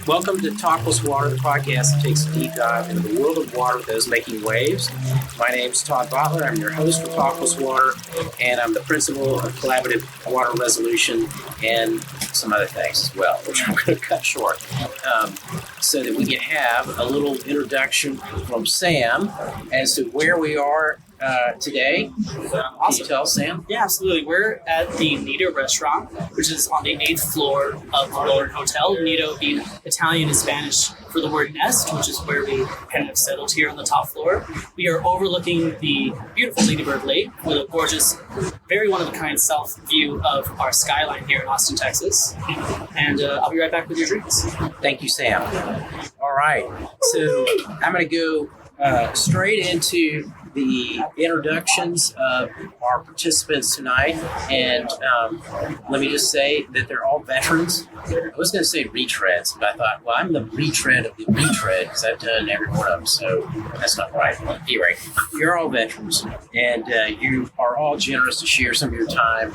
Welcome to Texas+Water, the podcast that takes a deep dive into the world of water with those making waves. My name is Todd Votteler. I'm your host for Texas+Water, and I'm the principal of collaborative water resolution and some other things as well, which I'm going to cut short, so that we can have a little introduction from Sam as to where we are today. Awesome. Can you tell, Sam? Yeah, absolutely. We're at the Nido restaurant, which is on the 8th floor of the Votteler Hotel. Nido being Italian and Spanish for the word nest, which is where we kind of settled here on the top floor. We are overlooking the beautiful Ladybird Lake with a gorgeous, very one-of-a-kind south view of our skyline here in Austin, Texas. And I'll be right back with your drinks. Thank you, Sam. All right. So I'm going to go straight into the introductions of our participants tonight, and let me just say that they're all veterans. I was going to say retreads, but I thought, well, I'm the retread of the retread because I've done every one of them, so that's not right. Anyway, you're all veterans, and you are all generous to share some of your time,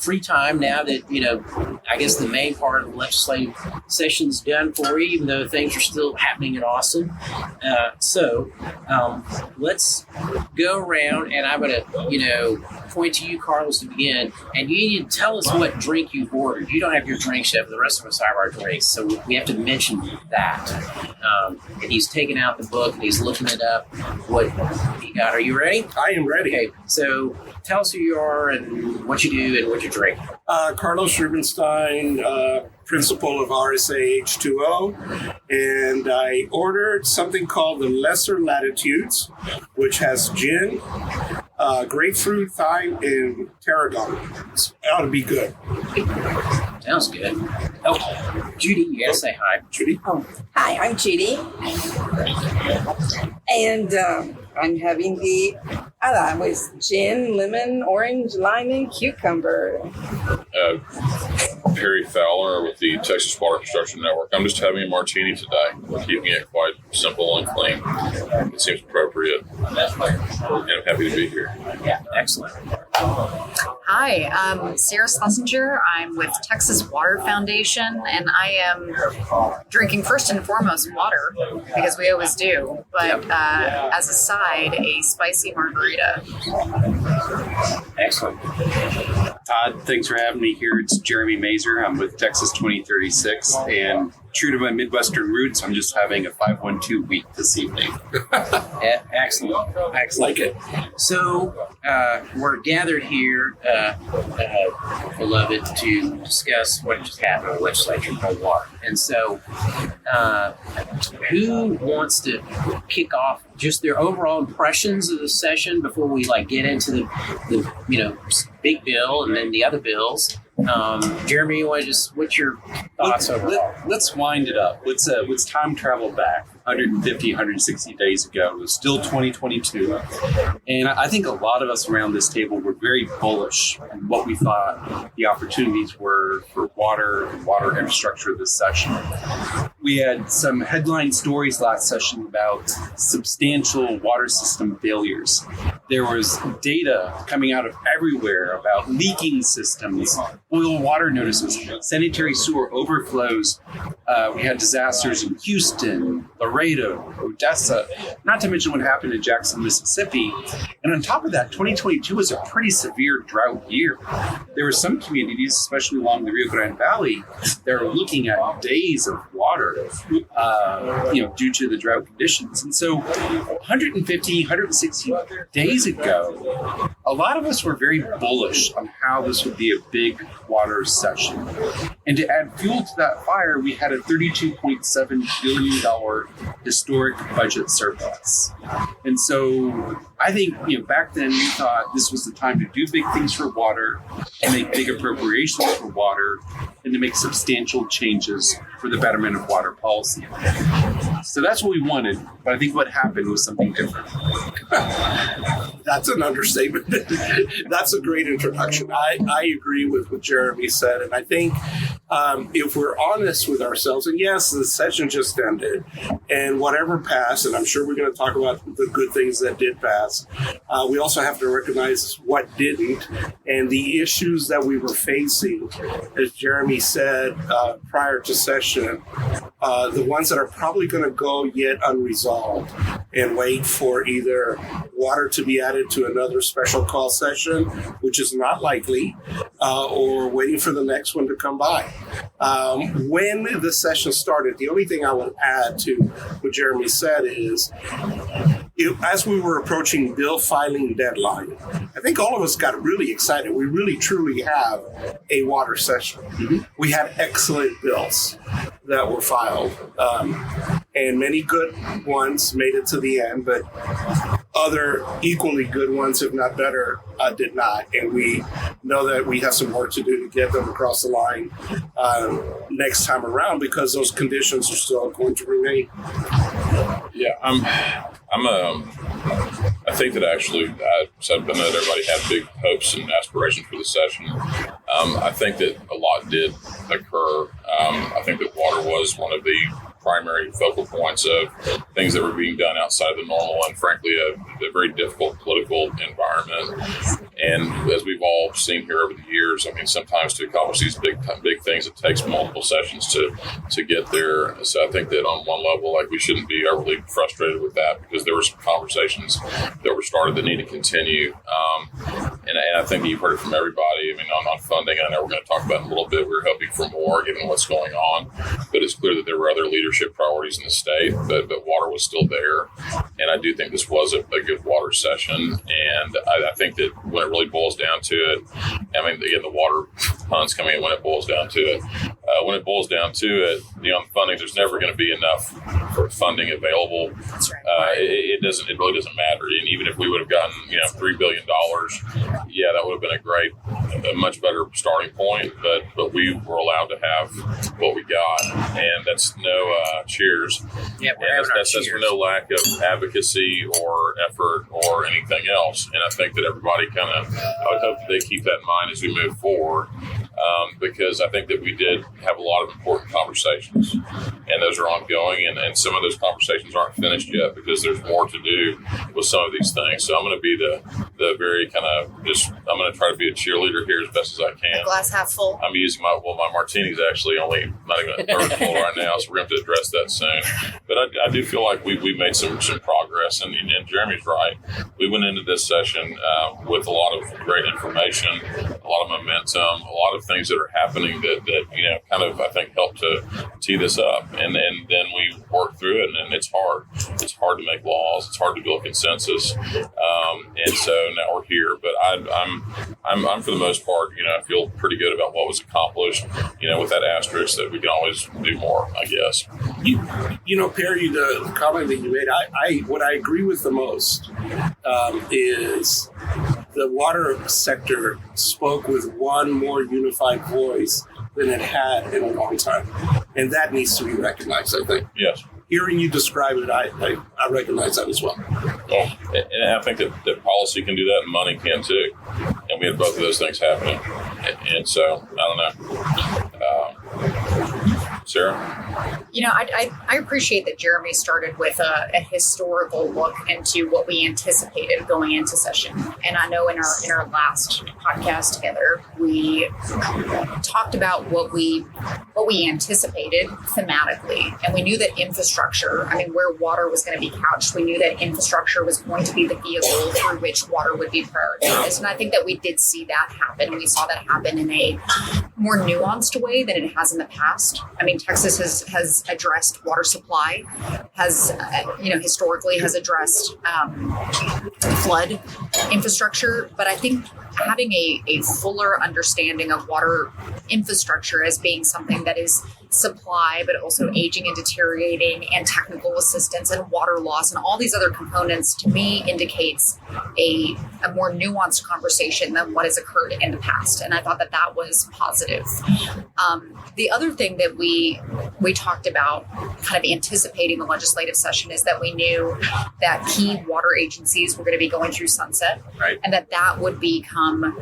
free time now that, I guess the main part of the legislative session's done for you, even though things are still happening in Austin. So let's go around, and I'm going to, point to you, Carlos, to begin, and you need to tell us what drink you've ordered. You don't have your drinks yet, but the rest of us have our drinks, so we have to mention that. And he's taking out the book, and he's looking it up, what he got. Are you ready? I am ready. Okay, so tell us who you are and what you do and what you drink. Carlos Rubinstein, principal of RSA H2O, and I ordered something called the Lesser Latitudes, which has gin, grapefruit, thyme, and tarragon. It ought to be good. Sounds good. Oh, Judy, you gotta say hi. Judy? Oh, hi, I'm Judy. And I'm having the with gin, lemon, orange, lime, and cucumber. Perry Fowler with the Texas+Water Construction Network. I'm just having a martini today. We're keeping it quite simple and clean. It seems appropriate. And I'm happy to be here. Yeah, excellent. Hi, I'm Sarah Schlessinger. I'm with Texas+Water Foundation, and I am drinking first and foremost water, because we always do, but as a side, a spicy margarita. Excellent. Todd, thanks for having me here. It's Jeremy Mazur. I'm with Texas 2036, and true to my Midwestern roots, I'm just having a 512 week this evening. Excellent. Excellent. Like it. So we're gathered here, beloved, to discuss what just happened in the legislature on water. And so who wants to kick off just their overall impressions of the session before we get into the big bill and then the other bills? Jeremy, you want to what's your thoughts overall? Let's wind it up. Let's time travel back 150, 160 days ago. It was still 2022. And I think a lot of us around this table were very bullish on what we thought the opportunities were for water and water infrastructure this session. We had some headline stories last session about substantial water system failures. There was data coming out of everywhere about leaking systems, oil water notices, sanitary sewer overflows. We had disasters in Houston, Laredo, Odessa, not to mention what happened in Jackson, Mississippi. And on top of that, 2022 was a pretty severe drought year. There were some communities, especially along the Rio Grande Valley, that are looking at days of water, due to the drought conditions. And so 150, 160 days ago, a lot of us were very bullish on how this would be a big water session. And to add fuel to that fire, we had a $32.7 billion historic budget surplus. And so I think, back then we thought this was the time to do big things for water, to make big appropriations for water, and to make substantial changes for the betterment of water policy. So that's what we wanted, but I think what happened was something different. That's an understatement. That's a great introduction. I agree with what Jeremy said, and I think if we're honest with ourselves, and yes, the session just ended, and whatever passed, and I'm sure we're going to talk about the good things that did pass, we also have to recognize what didn't, and the issues that we were facing, as Jeremy said prior to session, the ones that are probably going to go yet unresolved and wait for either water to be added to another special call session, which is not likely, or waiting for the next one to come by. When the session started, the only thing I would add to what Jeremy said is, as we were approaching bill filing deadline, I think all of us got really excited. We really, truly have a water session. Mm-hmm. We had excellent bills that were filed, and many good ones made it to the end, but other equally good ones, if not better, did not. And we know that we have some work to do to get them across the line next time around, because those conditions are still going to remain. Yeah, I think that actually, I know that everybody had big hopes and aspirations for the session. I think that a lot did occur. I think that water was one of the primary focal points of things that were being done outside of the normal and, frankly, a very difficult political environment. And as we've all seen here over the years, I mean, sometimes to accomplish these big things, it takes multiple sessions to get there. So I think that on one level, like, we shouldn't be overly frustrated with that, because there were some conversations that were started that need to continue. And I think you've heard it from everybody. I mean, on funding, I know we're going to talk about in a little bit. We're hoping for more given what's going on, but it's clear that there were other leadership priorities in the state, but water was still there. And I do think this was a good water session. And I think that when it really boils down to it, I mean, again, the water puns coming in when it boils down to it. When it boils down to it, on funding, there's never going to be enough for funding available. That's right. It really doesn't matter. And even if we would have gotten, $3 billion, yeah, that would have been a much better starting point. But we were allowed to have what we got, and that's no cheers. Yeah, and that's for no lack of advocacy or effort or anything else. And I think that everybody I would hope that they keep that in mind as we move forward. Because I think that we did have a lot of important conversations, and those are ongoing, and some of those conversations aren't finished yet because there's more to do with some of these things. So I'm going to be the very I'm going to try to be a cheerleader here as best as I can. Glass half full. I'm using my martini's actually only not even a third full right now, so we're going to have to address that soon. But I do feel like we made some progress, and Jeremy's right. We went into this session with a lot of great information, a lot of momentum, a lot of things that are happening that I think help to tee this up, and then we work through it, and it's hard. It's hard to make laws. It's hard to build consensus, and so now we're here. But I'm for the most part, I feel pretty good about what was accomplished. With that asterisk that we can always do more, I guess. Perry, the comment that you made, what I agree with the most is the water sector spoke with one more unified voice than it had in a long time. And that needs to be recognized, I think. Yes. Hearing you describe it, I recognize that as well. Well, and I think that policy can do that and money can too. And we had both of those things happening. And so, I don't know. Sarah? I appreciate that Jeremy started with a historical look into what we anticipated going into session. And I know in our last podcast together, we talked about what we anticipated thematically. And we knew that infrastructure, where water was going to be couched, we knew that infrastructure was going to be the vehicle through which water would be prioritized. And I think that we did see that happen. We saw that happen in a more nuanced way than it has in the past. Texas has addressed water supply, historically has addressed flood infrastructure, but I think having a fuller understanding of water infrastructure as being something that is supply, but also aging and deteriorating, and technical assistance and water loss and all these other components, to me indicates a more nuanced conversation than what has occurred in the past. And I thought that was positive. The other thing that we talked about kind of anticipating the legislative session is that we knew that key water agencies were going to be going through sunset, right, and that would become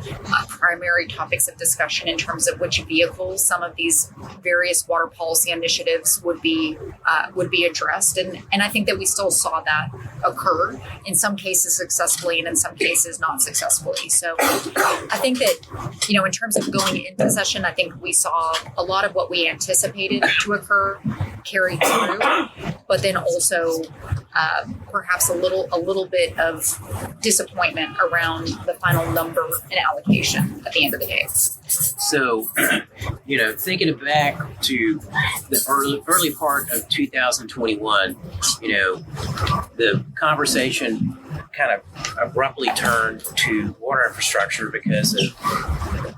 primary topics of discussion in terms of which vehicles some of these various water water policy initiatives would be addressed, and I think that we still saw that occur in some cases successfully and in some cases not successfully. So I think that, you know, in terms of going into session, I think we saw a lot of what we anticipated to occur carry through, but then also perhaps a little bit of disappointment around the final number and allocation at the end of the day. So, you know, thinking back to the early part of 2021, you know, the conversation kind of abruptly turned to water infrastructure because of,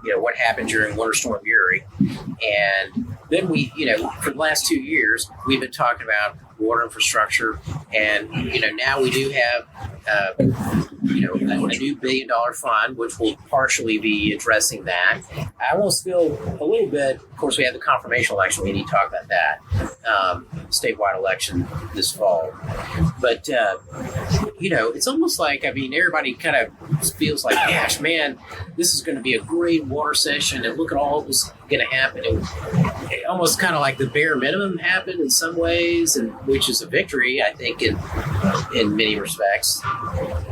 you know, what happened during Winter Storm Uri. And then we, you know, for the last 2 years, we've been talking about water infrastructure. And, you know, now we do have, you know, a new $1 billion fund, which will partially be addressing that. I almost feel a little bit, of course, we have the confirmation election. We need to talk about that, statewide election this fall. But, you know, it's almost like, I mean, everybody kind of feels like, gosh, man, this is going to be a great water session, and look at all that was going to happen. It almost kind of like the bare minimum happened in some ways, and which is a victory, I think, in many respects,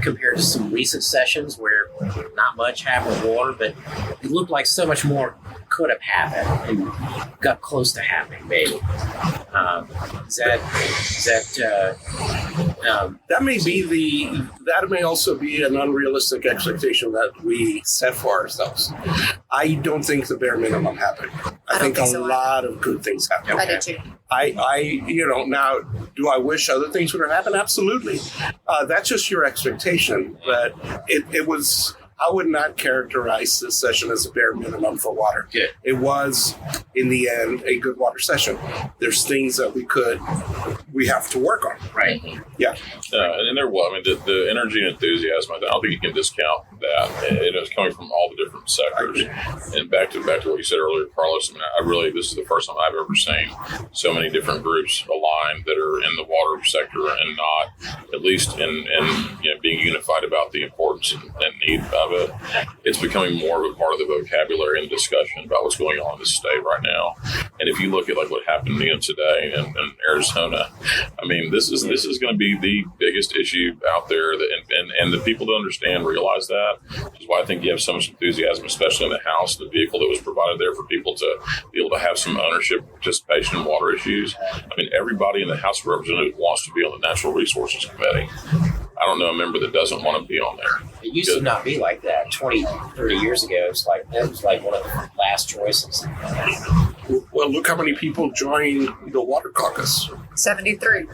compared to some recent sessions where not much happened with water, but it looked like so much more could have happened and got close to happening, maybe. That may also be an unrealistic expectation that we set for ourselves. I don't think the bare minimum happened. I think a lot of good things happened. I did too. You know, now, do I wish other things would have happened? Absolutely. That's just your expectation. But it was, I would not characterize this session as a bare minimum for water. Yeah. It was, in the end, a good water session. There's things that we have to work on. Right. Yeah. And there was, I mean, the energy and enthusiasm, I don't think you can discount that. It is coming from all the different sectors. And back to what you said earlier, Carlos, I mean, this is the first time I've ever seen so many different groups aligned that are in the water sector and not, at least in you know, being unified about the importance and need of it. It's becoming more of a part of the vocabulary and discussion about what's going on in the state right now. And if you look at like what happened today in Arizona, I mean, this is going to be the biggest issue out there, and the people to understand realize that, which is why I think you have so much enthusiasm, especially in the House, the vehicle that was provided there for people to be able to have some ownership, participation in water issues. I mean, everybody in the House of Representatives wants to be on the Natural Resources Committee. I don't know a member that doesn't want to be on there. It used to not be like that. 20, 30 years ago, it was like one of the last choices. Well, look how many people joined the Water Caucus. 73.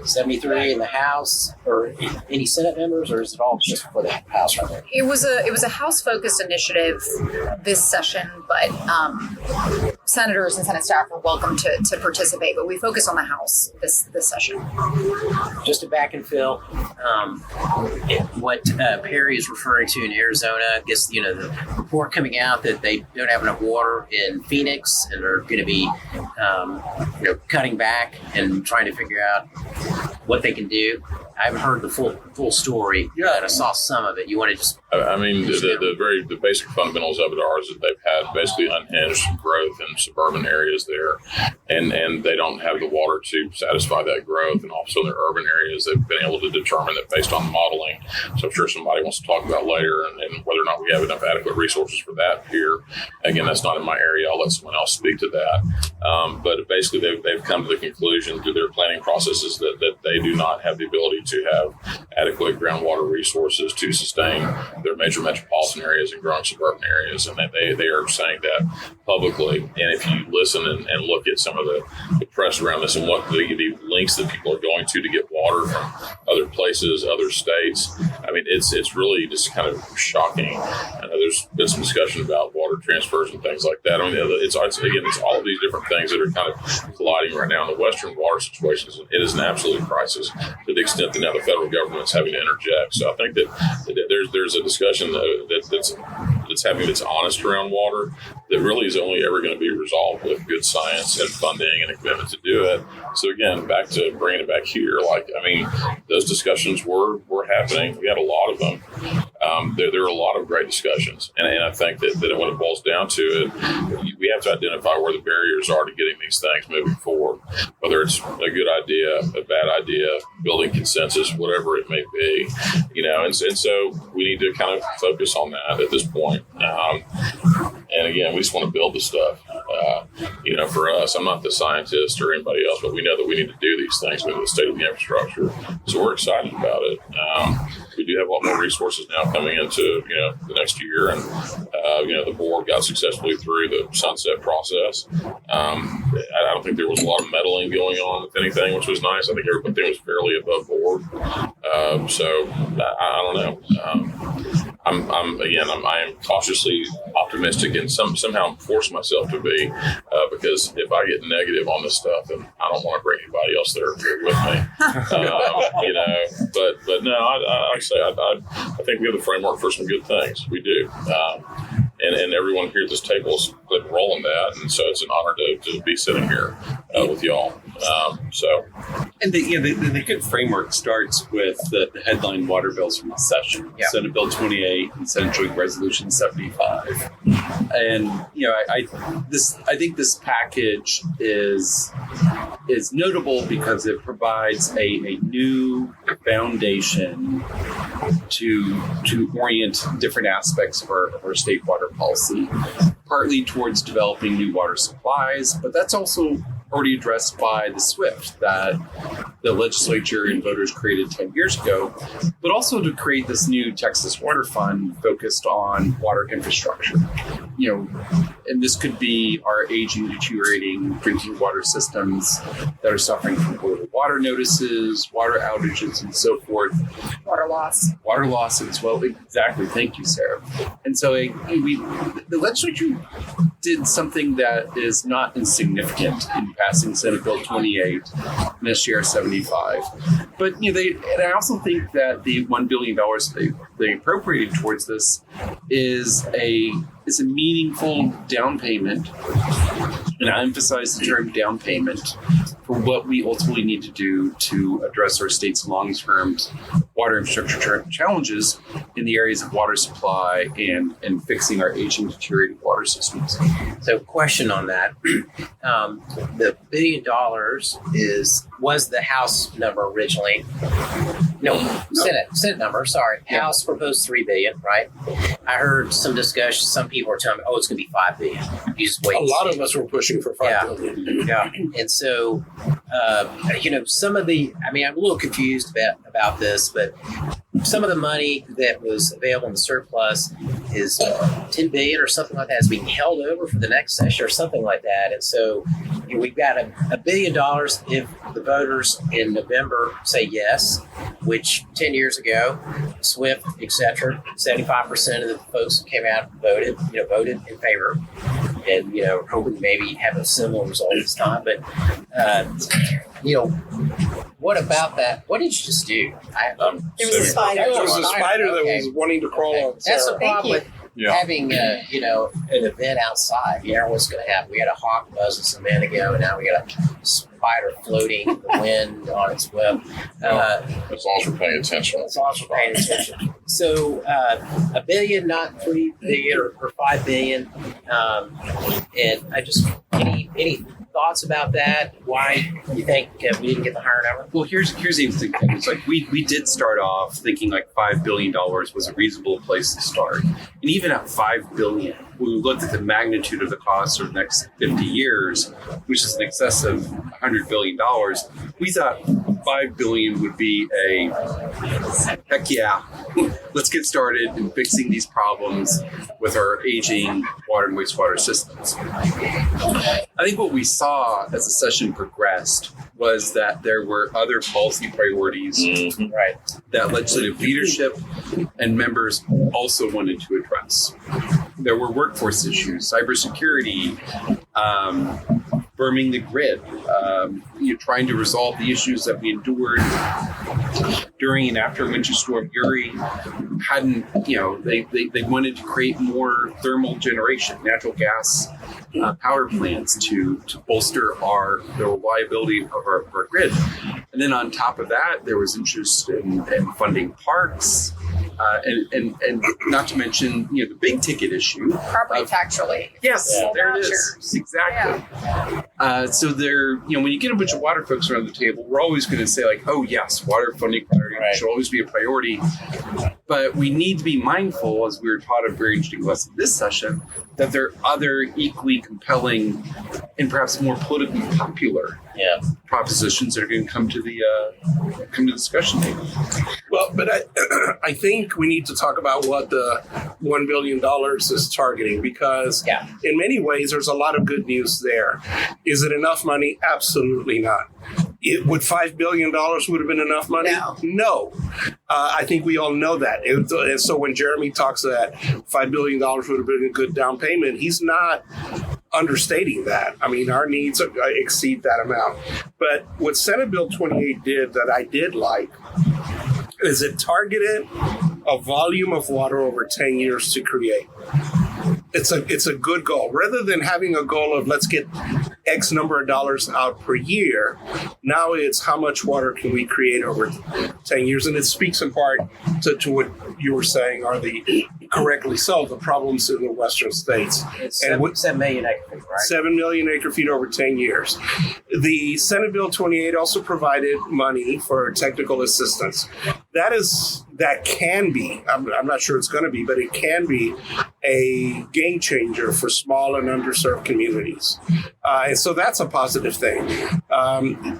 73 in the House, or any Senate members, or is it all just for the House right there? It was a House-focused initiative this session, but senators and Senate staff were welcome to participate. But we focused on the House this session. Just to back and fill, what Perry is referring to in Arizona, I guess, you know, the report coming out that they don't have enough water in Phoenix and are going to be, you know, cutting back and trying to figure out what they can do. I haven't heard the full story. Yeah, and I saw some of it. You want to just? I mean, the basic fundamentals of it are that they've had basically unhinged growth in suburban areas there, and they don't have the water to satisfy that growth. And also in their urban areas, they've been able to determine that based on modeling. So I'm sure somebody wants to talk about later, and whether or not we have enough adequate resources for that here. Again, that's not in my area. I'll let someone else speak to that. But basically, they've come to the conclusion through their planning processes that they do not have the ability to have adequate groundwater resources to sustain their major metropolitan areas and growing suburban areas. And they are saying that publicly. And if you listen and look at some of the press around this and what the links that people are going to get water from other places, other states, I mean, it's really just kind of shocking. I know there's been some discussion about water transfers and things like that. I mean, it's all of these different things that are kind of colliding right now in the Western water situation. It is an absolute crisis to the extent that now the federal government's having to interject. So I think that there's a discussion that's happening that's honest around water that really is only ever going to be resolved with good science and funding and a commitment to do it. So again, back to bringing it back here, those discussions were happening. We had a lot of them. there are a lot of great discussions. And I think that when it boils down to it, we have to identify where the barriers are to getting these things moving forward, whether it's a good idea, a bad idea, building consensus, whatever it may be, and so we need to kind of focus on that at this point. And again, we just want to build the stuff. For us, I'm not the scientist or anybody else, but we know that we need to do these things with the state of the infrastructure. So we're excited about it. We do have a lot more resources now coming into, the next year. And, the board got successfully through the sunset process. I don't think there was a lot of meddling going on with anything, which was nice. I think everything was fairly above board. So I don't know. I am cautiously optimistic and somehow force myself to be, because if I get negative on this stuff, then I don't want to bring anybody else there with me. But no, I think we have the framework for some good things. We do. And everyone here at this table is rolling that, and so it's an honor to be sitting here with y'all. And the good framework starts with the headline water bills from the session: Senate Bill 28 and Senate Joint Resolution 75. And I think this package is notable because it provides a new foundation to orient different aspects of our state water policy, partly towards developing new water supplies, but that's also already addressed by the SWIFT that the legislature and voters created 10 years ago, but also to create this new Texas+Water fund focused on water infrastructure. And this could be our aging, deteriorating drinking water systems that are suffering from boil water notices, water outages, and so forth. Water loss as well. Exactly. Thank you, Sarah. And so the legislature did something that is not insignificant in passing Senate Bill 28 and SGR 75. But I also think that the $1 billion they appropriated towards this is a meaningful down payment, and I emphasize the term down payment, for what we ultimately need to do to address our state's long-term water infrastructure challenges in the areas of water supply and fixing our aging, deteriorating water systems. So, question on that: the $1 billion was the House number originally? No, Senate number. Sorry, House proposed $3 billion, right? I heard some discussion. Some people were telling me, "Oh, it's going to be $5 billion." You just wait. A lot of us were pushing for $5 billion. Yeah, and so some of the. I'm a little confused about this, but some of the money that was available in the surplus is $10 billion or something like that is being held over for the next session or something like that. And so we've got $1 billion if the voters in November say yes, which 10 years ago, SWIFT, et cetera, 75% of the folks who came out and voted in favor. And, hoping to maybe have a similar result this time. But, what about that? What did you just do? There was a spider. There was a spider that was wanting to crawl on Sarah. That's the problem with having, an event outside. You know what's going to happen. We had a hawk buzzing some minute ago, and now we got a spider floating in the wind on its web. As long as we're paying attention. So, $1 billion, not $3 billion or $5 billion. And I just, any thoughts about that? Why you think we didn't get the higher number? Well, here's the interesting thing. It's like we did start off thinking like $5 billion was a reasonable place to start. And even at $5 billion, when we looked at the magnitude of the cost over the next 50 years, which is in excess of $100 billion, we thought $5 billion would be a heck yeah. Let's get started in fixing these problems with our aging water and wastewater systems. I think what we saw as the session progressed was that there were other policy priorities that legislative leadership and members also wanted to address. There were workforce issues, cybersecurity, firming the grid, trying to resolve the issues that we endured during and after Winter Storm Uri. They wanted to create more thermal generation, natural gas power plants to bolster the reliability of our grid. And then on top of that, there was interest in funding parks, and not to mention, the big ticket issue. Property tax relief. Yes, Yeah. there it Vouchers. is. Exactly. So there, when you get a bunch of water folks around the table, we're always going to say like, oh yes, water funding priority should always be a priority. But we need to be mindful, as we were taught a very interesting lesson this session, that there are other equally compelling and perhaps more politically popular propositions that are going to come to the discussion table. Well, but I think we need to talk about what the $1 billion is targeting, because in many ways there's a lot of good news there. Is it enough money? Absolutely not. Would $5 billion would have been enough money? No. I think we all know that. And so when Jeremy talks that $5 billion would have been a good down payment, he's not understating that. I mean, our needs exceed that amount. But what Senate Bill 28 did that I did like is it targeted a volume of water over 10 years to create. It's a good goal. Rather than having a goal of let's get X number of dollars out per year, now it's how much water can we create over 10 years. And it speaks in part to what you were saying are correctly so, the problems in the western states. It's 7 million acre feet, right? 7 million acre feet over 10 years. The Senate Bill 28 also provided money for technical assistance. That can be, I'm not sure it's going to be, but it can be a game changer for small and underserved communities. And so that's a positive thing.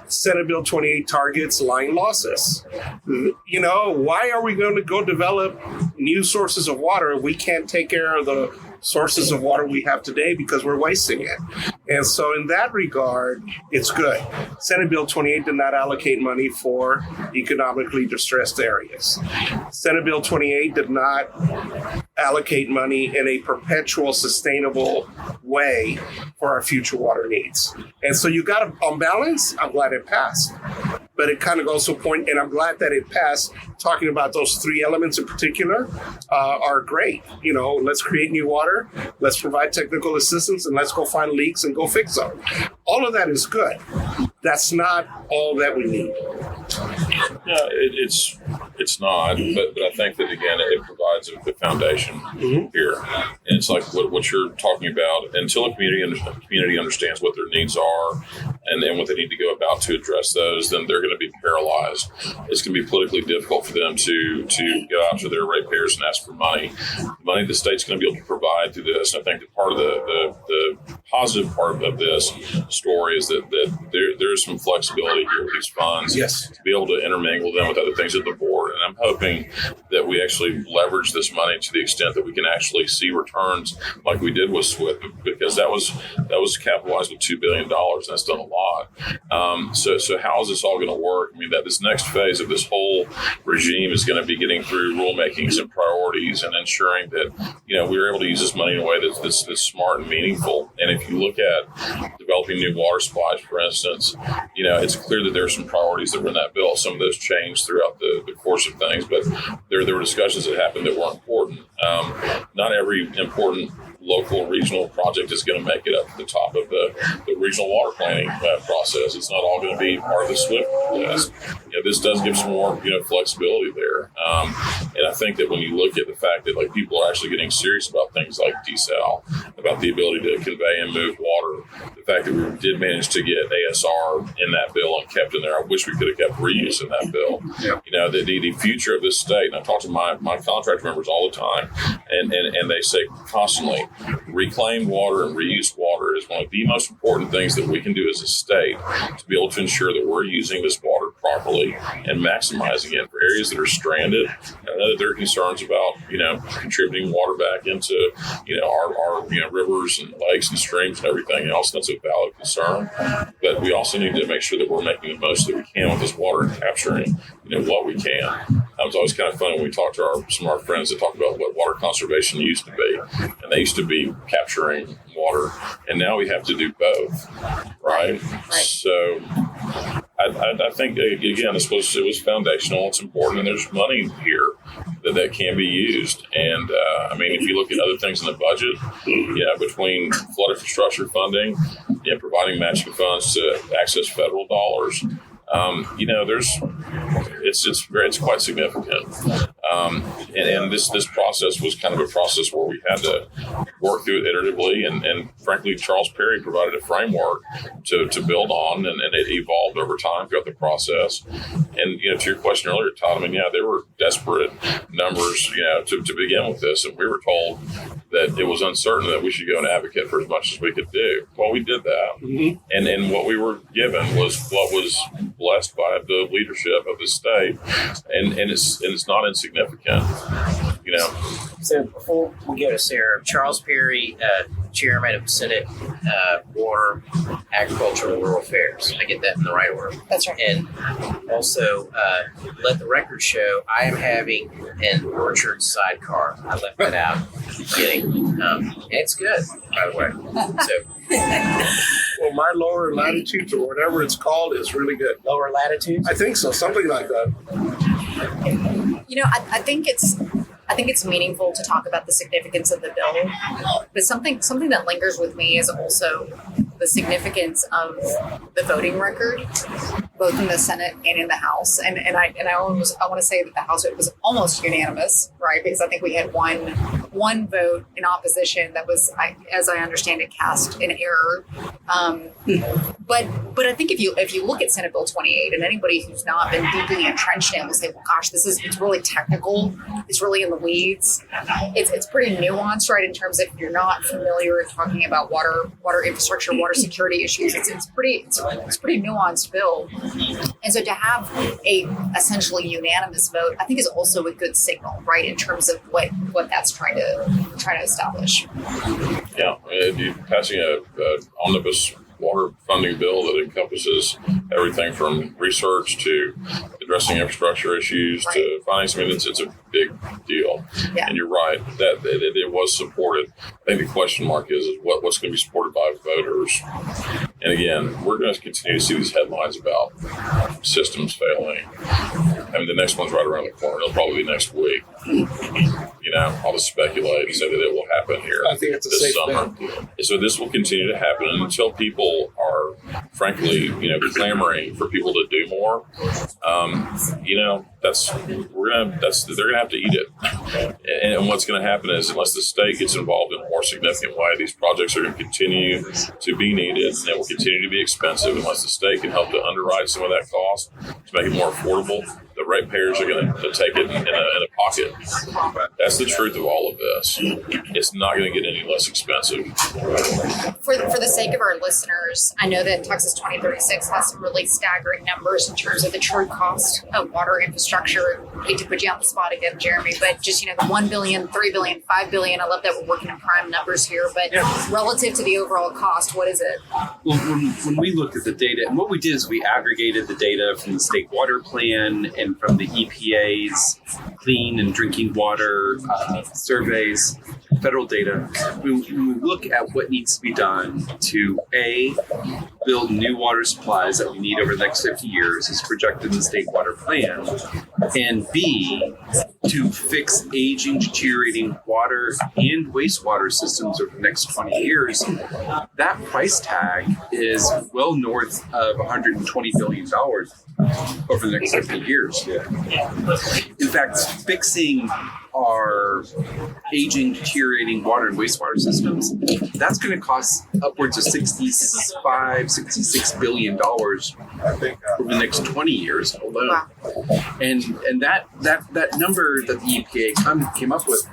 Senate Bill 28 targets line losses. Why are we going to go develop new sources of water if we can't take care of the sources of water we have today because we're wasting it? And so in that regard, it's good. Senate Bill 28 did not allocate money for economically distressed areas. Senate Bill 28 did not allocate money in a perpetual, sustainable way for our future water needs. And so you got to, on balance, I'm glad it passed. But it kind of goes to a point, and I'm glad that it passed, talking about those three elements in particular are great. Let's create new water, let's provide technical assistance, and let's go find leaks and go fix them. All of that is good. That's not all that we need. No, it's not, but I think that, again, it provides the foundation here. And it's like what you're talking about. Until a community understands what their needs are and what they need to go about to address those, then they're going to be paralyzed. It's going to be politically difficult for them to go out to their ratepayers and ask for money. The money the state's going to be able to provide through this. And I think that part of the positive part of this story is that there's some flexibility here with these funds to be able to intermingle them with other things at the board. And I'm hoping that we actually leverage this money to the extent that we can actually see returns like we did with SWIFT, because that was capitalized with $2 billion, and that's done a lot. So how is this all going to work? I mean, that this next phase of this whole regime is going to be getting through rulemakings and priorities and ensuring that we're able to use this money in a way that's smart and meaningful. And if you look at developing new water supplies, for instance, it's clear that there are some priorities that were in that bill. Some of those changed throughout the course of things, but there were discussions that happened that were important. Not every important local regional project is going to make it up to the top of the regional water planning process. It's not all going to be part of the SWIFT list. This does give some more flexibility there. And I think that when you look at the fact that people are actually getting serious about things like desal, about the ability to convey and move water, the fact that we did manage to get ASR in that bill and kept in there. I wish we could have kept reuse in that bill. The future of this state, and I talk to my contract members all the time, and they say constantly, reclaimed water and reused water is one of the most important things that we can do as a state to be able to ensure that we're using this water properly and maximizing it for areas that are stranded. I know that there are concerns about, contributing water back into, our rivers and lakes and streams and everything else. That's a valid concern. But we also need to make sure that we're making the most that we can with this water and capturing, what we can. It's always kind of fun when we talk to some of our friends that talk about what water conservation used to be. And they used to be capturing water, and now we have to do both, right? So I think, again, it was foundational. It's important, and there's money here that can be used. And, if you look at other things in the budget, between flood infrastructure funding, providing matching funds to access federal dollars, it's quite significant. And this process was kind of a process where we had to work through it iteratively, and frankly, Charles Perry provided a framework to build on, and it evolved over time throughout the process. And to your question earlier, Todd, there were desperate numbers, to begin with this, and we were told that it was uncertain that we should go and advocate for as much as we could do. Well, we did that, and what we were given was what was blessed by the leadership of the state, and it's not insignificant, So before we go to Sarah, Charles Perry, Chairman of Senate Water, Agriculture, and Rural Affairs. I get that in the right order. That's right. And also, let the record show, I am having an orchard sidecar. I left that out. Kidding. It's good, by the way. So, Well, my lower latitudes or whatever it's called is really good. lower latitudes? I think so, something like that. I think it's meaningful to talk about the significance of the bill, but something that lingers with me is also the significance of the voting record, both in the Senate and in the House. And I want to say that the House was almost unanimous, right? Because I think we had one vote in opposition that was, as I understand it, cast in error. But I think if you look at Senate Bill 28, and anybody who's not been deeply entrenched in it will say, well, gosh, it's really technical. It's really in the weeds. It's pretty nuanced, right? In terms of if you're not familiar talking about water infrastructure, water security issues, it's pretty nuanced bill. And so to have a essentially unanimous vote, I think is also a good signal, right? In terms of what that's trying to establish. Yeah, passing a omnibus water funding bill that encompasses everything from research to addressing infrastructure issues to financing. It's a big deal. Yeah. And you're right that it was supported. I think the question mark is what's going to be supported by voters. And again, we're going to continue to see these headlines about systems failing. The next one's right around the corner. It'll probably be next week. I'll just speculate and say that it will happen here. I think it's a this safe summer. Bet. So this will continue to happen until people are, frankly, clamoring for people to do more. They're going to have to eat it. And what's going to happen is, unless the state gets involved in a more significant way, these projects are going to continue to be needed, and they will continue to be expensive unless the state can help to underwrite some of that cost to make it more affordable. The ratepayers are going to take it in a pocket. That's the truth of all of this. It's not going to get any less expensive. For the sake of our listeners, I know that Texas 2036 has some really staggering numbers in terms of the true cost of water infrastructure. I hate to put you on the spot again, Jeremy, but just, the $1 billion, $3 billion, $5 billion. I love that we're working in prime numbers here, but relative to the overall cost, what is it? Well, when we looked at the data, and what we did is we aggregated the data from the State Water Plan and from the EPA's clean and drinking water surveys, federal data. We look at what needs to be done to A, build new water supplies that we need over the next 50 years as projected in the State Water Plan, and B, to fix aging, deteriorating water and wastewater systems over the next 20 years. That price tag is well north of $120 billion over the next 50 years. In fact, fixing our aging, deteriorating water and wastewater systems, that's going to cost upwards of $66 billion over the next 20 years alone. Wow. And that number that the EPA came up with,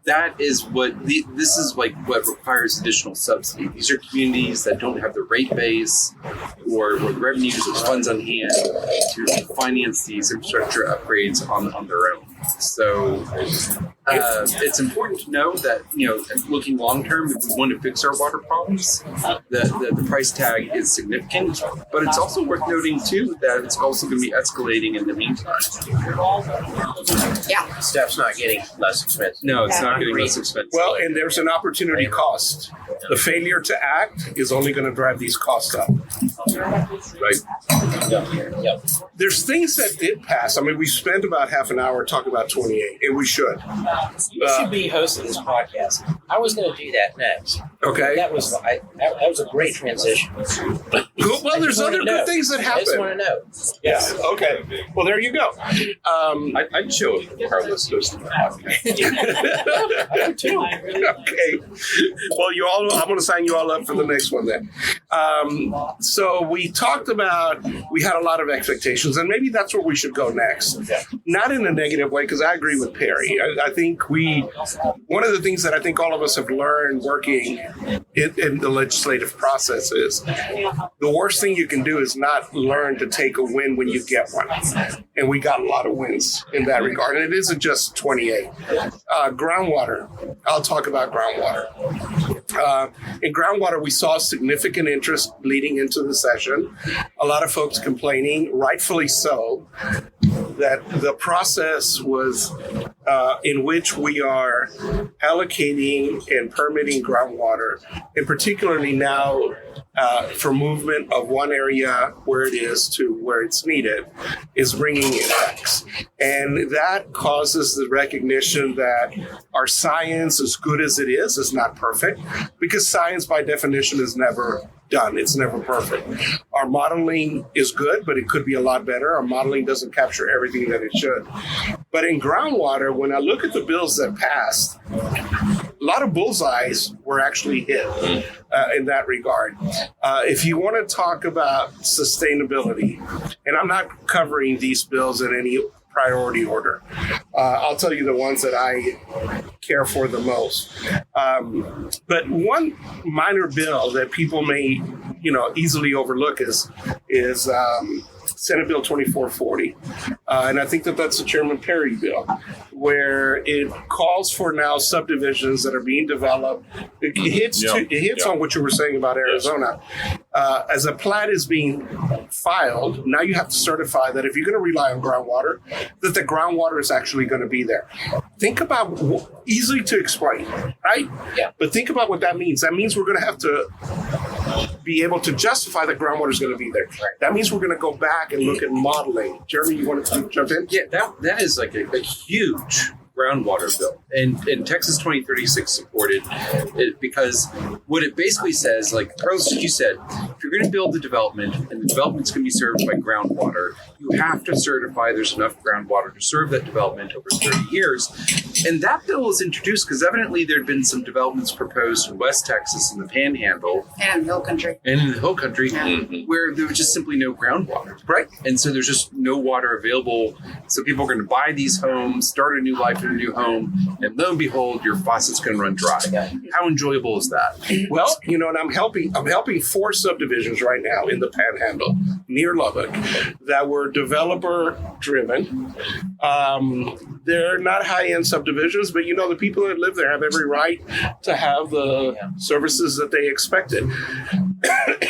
that is this is like what requires additional subsidy. These are communities that don't have the rate base or the revenues or funds on hand to finance these infrastructure upgrades on their own. So it's important to know that, looking long term, if we want to fix our water problems, the price tag is significant. But it's also worth noting, too, that it's also going to be escalating in the meantime. Yeah. Stuff's not getting less expensive. No, it's not getting less expensive. Well, and there's an opportunity cost. The failure to act is only going to drive these costs up. Right. There's things that did pass. We spent about half an hour talking about 28, and we should. You should be hosting this podcast. I was going to do that next. Okay. That was a great transition. Well, there's other good things that happen. I just want to know. Yes. Okay. Well, there you go. I'd show Carlos hosting the podcast. Okay. Well, I'm going to sign you all up for the next one then. So we talked about, we had a lot of expectations, and maybe that's where we should go next. Not in a negative way, because I agree with Perry. I think one of the things that I think all of us have learned working in the legislative process is the worst thing you can do is not learn to take a win when you get one. And we got a lot of wins in that regard. And it isn't just 28. Groundwater. I'll talk about groundwater. In groundwater, we saw significant interest leading into the session. A lot of folks complaining, rightfully so, that the process was in which we are allocating and permitting groundwater, and particularly now for movement of one area where it is to where it's needed, is bringing impacts. And that causes the recognition that our science, as good as it is not perfect, because science by definition is never done. It's never perfect. Our modeling is good, but it could be a lot better. Our modeling doesn't capture everything that it should. But in groundwater, when I look at the bills that passed, a lot of bullseyes were actually hit in that regard. If you want to talk about sustainability, and I'm not covering these bills in any priority order. I'll tell you the ones that I care for the most. But one minor bill that people may, easily overlook is Senate Bill 2440. And I think that's the Chairman Perry bill, where it calls for now subdivisions that are being developed. It hits on what you were saying about Arizona. As a plat is being filed, now you have to certify that if you're going to rely on groundwater, that the groundwater is actually going to be there. Think about, easy to explain, right? Yeah. But think about what that means. That means we're going to have to be able to justify that groundwater is going to be there. Right. That means we're going to go back and look at modeling. Jeremy, you want to jump in? Yeah, that is like a huge groundwater bill. And Texas 2036 supported it because what it basically says, like Carlos, you said, if you're going to build the development and the development's going to be served by groundwater, you have to certify there's enough groundwater to serve that development over 30 years. And that bill was introduced because evidently there had been some developments proposed in West Texas in the Panhandle. And in the Hill Country. Where there was just simply no groundwater. Right. And so there's just no water available. So people are going to buy these homes, start a new life in a new home, and lo and behold, your faucet's going to run dry. How enjoyable is that? Well, and I'm helping 4 subdivisions right now in the Panhandle near Lubbock that were developer driven. They're not high-end subdivisions, but the people that live there have every right to have the services that they expected.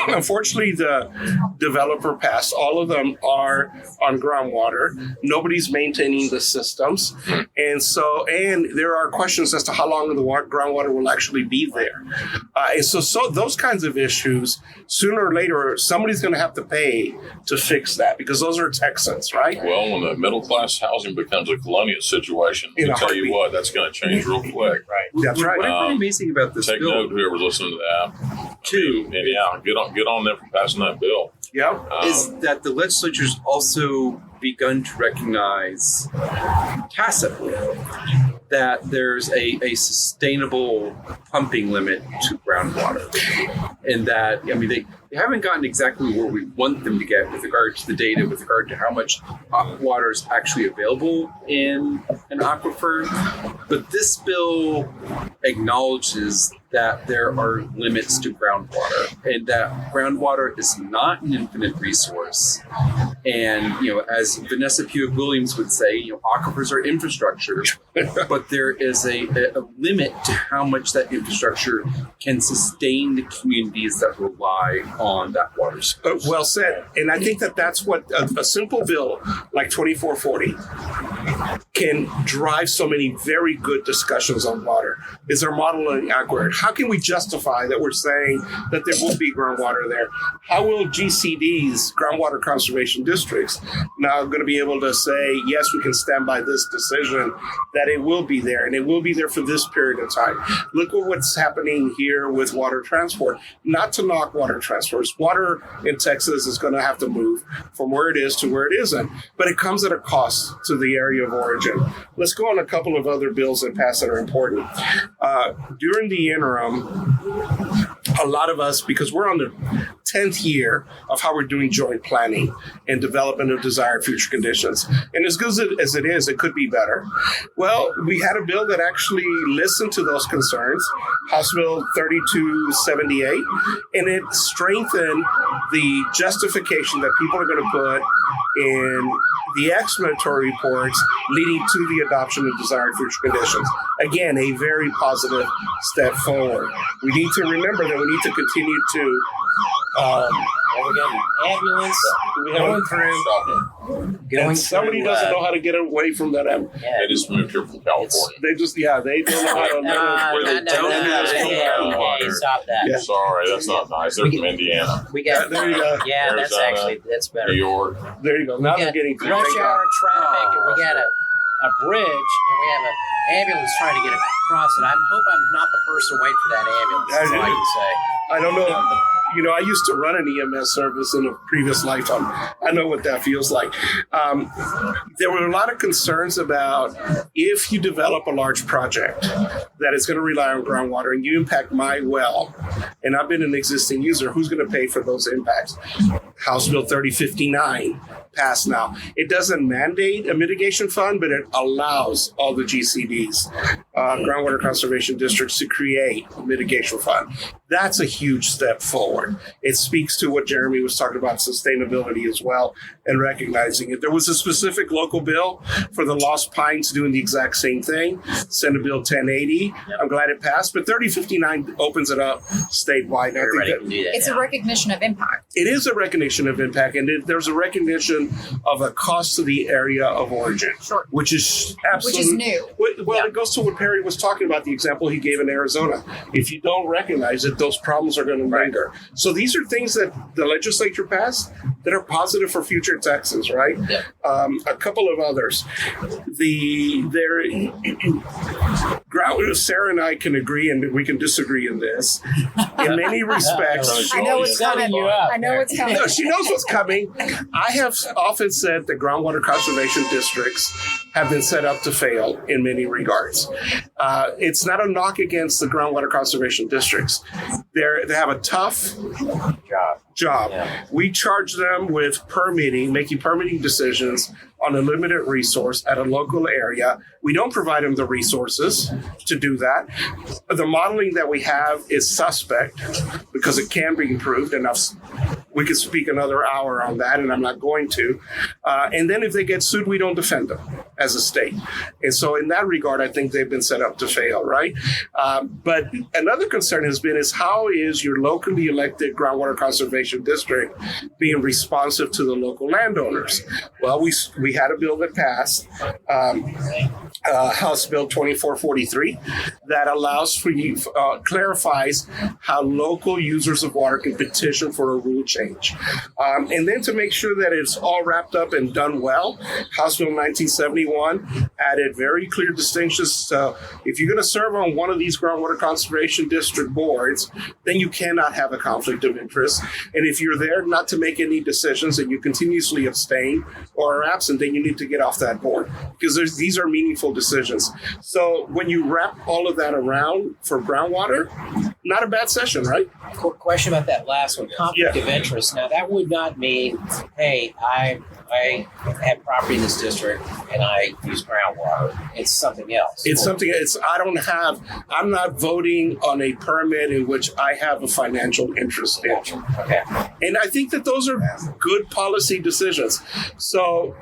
Unfortunately, the developer passed. All of them are on groundwater. Nobody's maintaining the systems. And there are questions as to how long the groundwater will actually be there. And so those kinds of issues, sooner or later, somebody's going to have to pay to fix that because those are Texans, right? Well, when the middle-class housing becomes a colonial situation, I tell you what, that's going to change real quick. Right. That's right. What I find amazing about this Take bill, note, whoever's listening to that. Get on there for passing that bill. is that the legislature's also begun to recognize tacitly that there's a sustainable pumping limit to groundwater. And that, they haven't gotten exactly where we want them to get with regard to the data, with regard to how much water is actually available in an aquifer. But this bill acknowledges that there are limits to groundwater and that groundwater is not an infinite resource. And, as Vanessa Puig-Williams would say, aquifers are infrastructure, but there is a limit to how much that infrastructure can sustain the communities that rely on that water source. Well said. And I think that's what a simple bill like 2440 can drive so many very good discussions on water. Is our modeling accurate? How can we justify that we're saying that there will be groundwater there? How will GCDs, groundwater conservation districts, now going to be able to say, yes, we can stand by this decision, that it will be there, and it will be there for this period of time. Look at what's happening here with water transport. Not to knock water transports. Water in Texas is going to have to move from where it is to where it isn't, but it comes at a cost to the area of origin. Let's go on a couple of other bills that pass that are important. During the interim, a lot of us, because we're on the 10th year of how we're doing joint planning and development of desired future conditions. And as good as it is, it could be better. Well, we had a bill that actually listened to those concerns, House Bill 3278, and it strengthened the justification that people are going to put in the explanatory reports leading to the adoption of desired future conditions. Again, a very positive step forward. We need to remember that we need to continue to we got an ambulance going through. And somebody doesn't know how to get away from that. They just moved here from California. They don't know how to Stop that. Yeah. Sorry, that's not nice. They're from Indiana. We got there you go. Yeah, Arizona, that's better. New York. There you go. Now We they're got getting through. rush hour traffic, and we got a bridge, and we have an ambulance trying to get across it. I hope I'm not the person waiting for that ambulance. That's all I can say. I don't know. You know, I used to run an EMS service in a previous lifetime. I know what that feels like. There were a lot of concerns about if you develop a large project that is going to rely on groundwater and you impact my well, and I've been an existing user, who's going to pay for those impacts? House Bill 3059 passed now. It doesn't mandate a mitigation fund, but it allows all the GCDs, groundwater conservation districts, to create a mitigation fund. That's a huge step forward. It speaks to what Jeremy was talking about, sustainability as well, and recognizing it. There was a specific local bill for the Lost Pines doing the exact same thing, Senate Bill 1080. I'm glad it passed, but 3059 opens it up statewide. And Everybody can do that. It's a recognition of impact. it is a recognition of impact, and there's a recognition of a cost to the area of origin, Sure. which is absolutely Which is new. Well, Yeah. it goes to what Perry was talking about, the example he gave in Arizona. If you don't recognize it, those problems are going to linger. So these are things that the legislature passed that are positive for future Texans, right? Yeah. A couple of others. Sarah and I can agree, and we can disagree in this. In many respects, I know it's Setting coming. you up I know there. it's coming. no, she knows what's coming. I have often said that groundwater conservation districts have been set up to fail in many regards. It's not a knock against the groundwater conservation districts. They have a tough job. Yeah. We charge them with making permitting decisions on a limited resource at a local area. We don't provide them the resources to do that. The modeling that we have is suspect because it can be improved, and we could speak another hour on that, and I'm not going to. And then if they get sued, we don't defend them as a state. And so in that regard, I think they've been set up to fail, right? But another concern has been is how is your locally elected groundwater conservation district being responsive to the local landowners? Well, we had a bill that passed, House Bill 2443, that allows for you, clarifies how local users of water can petition for a rule change. And then to make sure that it's all wrapped up and done well, House Bill 1971 added very clear distinctions. So if you're going to serve on one of these groundwater conservation district boards, then you cannot have a conflict of interest. And if you're there not to make any decisions and you continuously abstain or are absent, then you need to get off that board because these are meaningful decisions. So when you wrap all of that around for groundwater, not a bad session, right? Quick question about that last one, conflict of interest. Now, that would not mean, hey, I have property in this district and I use groundwater. It's something else. I'm not voting on a permit in which I have a financial interest in. Okay. And I think that those are good policy decisions. So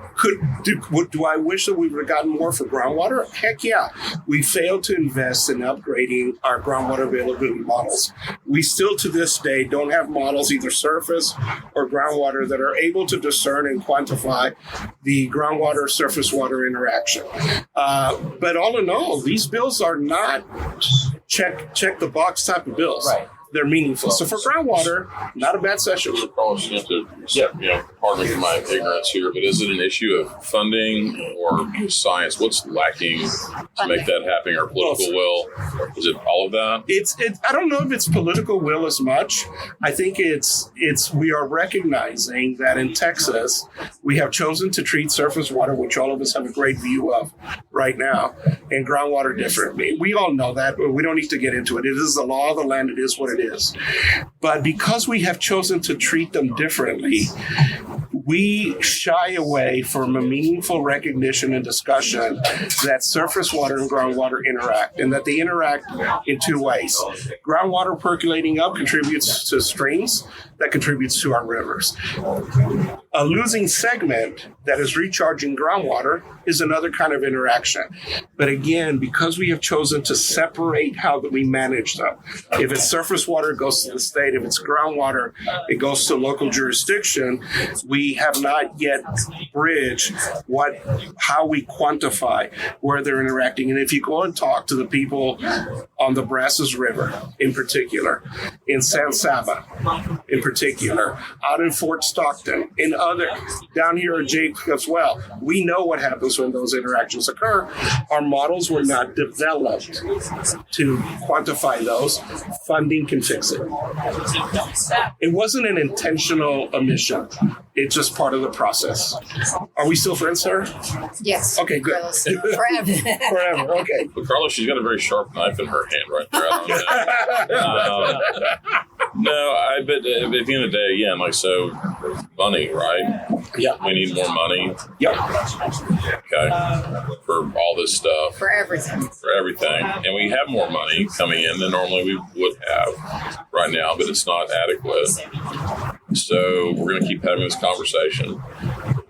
do I wish that we would have gotten more for groundwater? Heck yeah. We failed to invest in upgrading our groundwater availability models. We still to this day don't have models, either surface or groundwater, that are able to discern and quantify quantify the groundwater surface water interaction. But all in all, these bills are not check the box type of bills. Right. They're meaningful. So for groundwater, not a bad session. Pardon me for my ignorance here, but is it an issue of funding or science? What's lacking to make that happen, or political will? Is it all of that? It's I don't know if it's political will as much. I think it's we are recognizing that in Texas we have chosen to treat surface water, which all of us have a great view of right now, and groundwater differently. We all know that, but we don't need to get into it. It is the law of the land. It is what it is. But because we have chosen to treat them differently, we shy away from a meaningful recognition and discussion that surface water and groundwater interact, and that they interact in two ways. Groundwater percolating up contributes to streams, that contributes to our rivers. A losing segment that is recharging groundwater is another kind of interaction. But again, because we have chosen to separate how that we manage them, if it's surface water, it goes to the state. If it's groundwater, it goes to local jurisdiction. We have not yet bridged how we quantify where they're interacting. And if you go and talk to the people on the Brazos River in particular, in San Saba in particular, out in Fort Stockton, in other, down here at Jacobs Well, we know what happens when those interactions occur. Our models were not developed to quantify those. Funding can fix it. It wasn't an intentional omission. It's just part of the process. Are we still friends, sir? Yes. Okay, good. Forever. Forever, okay. But Carla, she's got a very sharp knife in her hand right there. I don't know. No, but at the end of the day, again, like, so money, right? Yeah. We need more money. Yep. Okay. For all this stuff. For everything. For everything. And we have more money coming in than normally we would have right now, but it's not adequate. So we're going to keep having this conversation.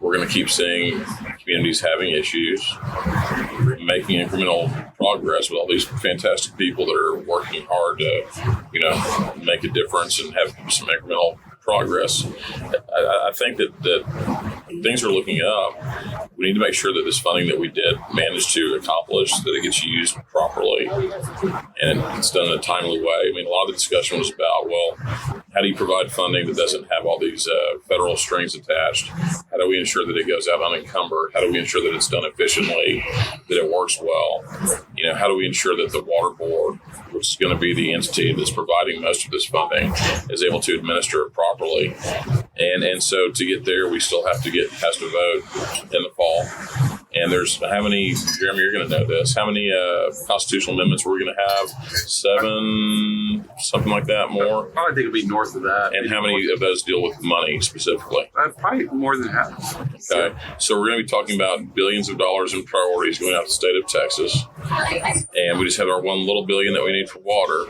We're going to keep seeing communities having issues, making incremental progress with all these fantastic people that are working hard to, make a difference and have some incremental progress. I think that things are looking up. We need to make sure that this funding that we did manage to accomplish, that it gets used properly and it's done in a timely way. I mean, a lot of the discussion was about, well, how do you provide funding that doesn't have all these federal strings attached? How do we ensure that it goes out unencumbered? How do we ensure that it's done efficiently, that it works well? How do we ensure that the water board, which is going to be the entity that's providing most of this funding, is able to administer it properly? And so to get there, we still have to get past a vote in the fall. And there's how many, Jeremy, you're going to know this, how many constitutional amendments we're going to have? 7, something like that, more? I think it'll be north of that. And how many of those deal with money specifically? Probably more than half. Okay. So we're going to be talking about billions of dollars in priorities going out to the state of Texas. And we just have our one little billion that we need for water.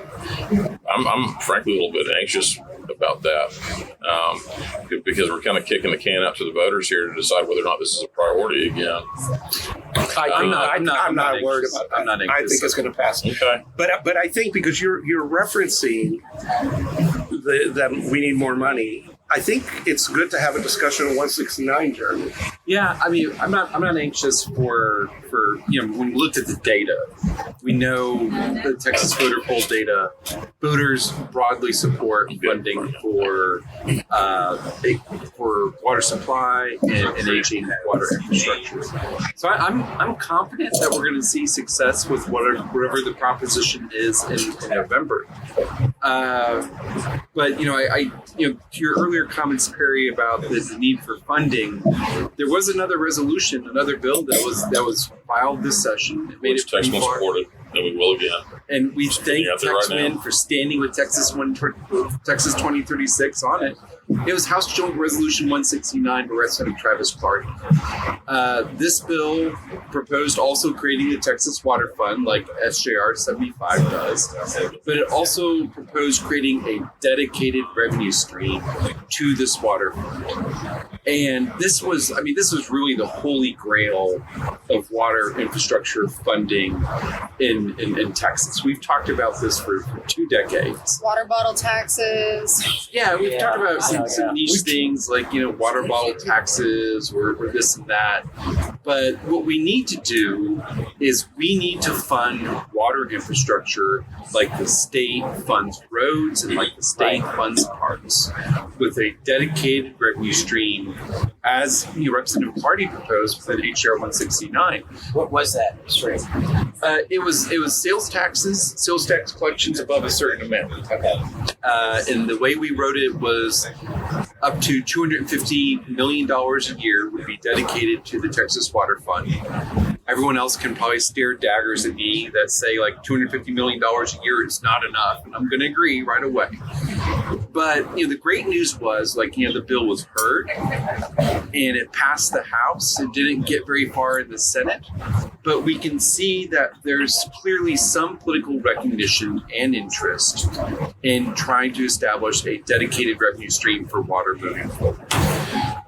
I'm frankly a little bit anxious about that because we're kind of kicking the can out to the voters here to decide whether or not this is a priority again. I'm not worried about that. I'm not I think it's going to pass. Okay. But I think because you're referencing that we need more money, I think it's good to have a discussion on 169, Jeremy. Yeah, I mean, I'm not anxious for when we looked at the data, we know the Texas voter poll data, voters broadly support funding for water supply and aging water infrastructure. So I'm confident that we're going to see success with whatever the proposition is in November. But to your earlier comments, Perry, about the need for funding, there was another resolution, another bill that was filed this session. It made Which it pretty Texas far. supported, and we will again. And we thank TXWIN for standing with Texas 2036 on it. It was House Joint Resolution 169 by Representative Travis Clark. This bill proposed also creating the Texas Water Fund like SJR 75 does, but it also proposed creating a dedicated revenue stream to this water fund. And this was really the holy grail of water infrastructure funding in Texas. We've talked about this for 2 decades. Water bottle taxes. Yeah, we've talked about some niche things like, water bottle taxes or this and that. But what we need to do is we need to fund water infrastructure like the state funds roads and like the state funds parks with a dedicated revenue stream as Representative Party proposed within HR 169. What was that stream? It was sales tax collections above a certain amount. Okay. And the way we wrote it was up to $250 million a year would be dedicated to the Texas+Water Fund. Everyone else can probably stare daggers at me that say like $250 million a year is not enough. And I'm going to agree right away. But, the great news was the bill was heard and it passed the House. It didn't get very far in the Senate. But we can see that there's clearly some political recognition and interest in trying to establish a dedicated revenue stream for water moving forward.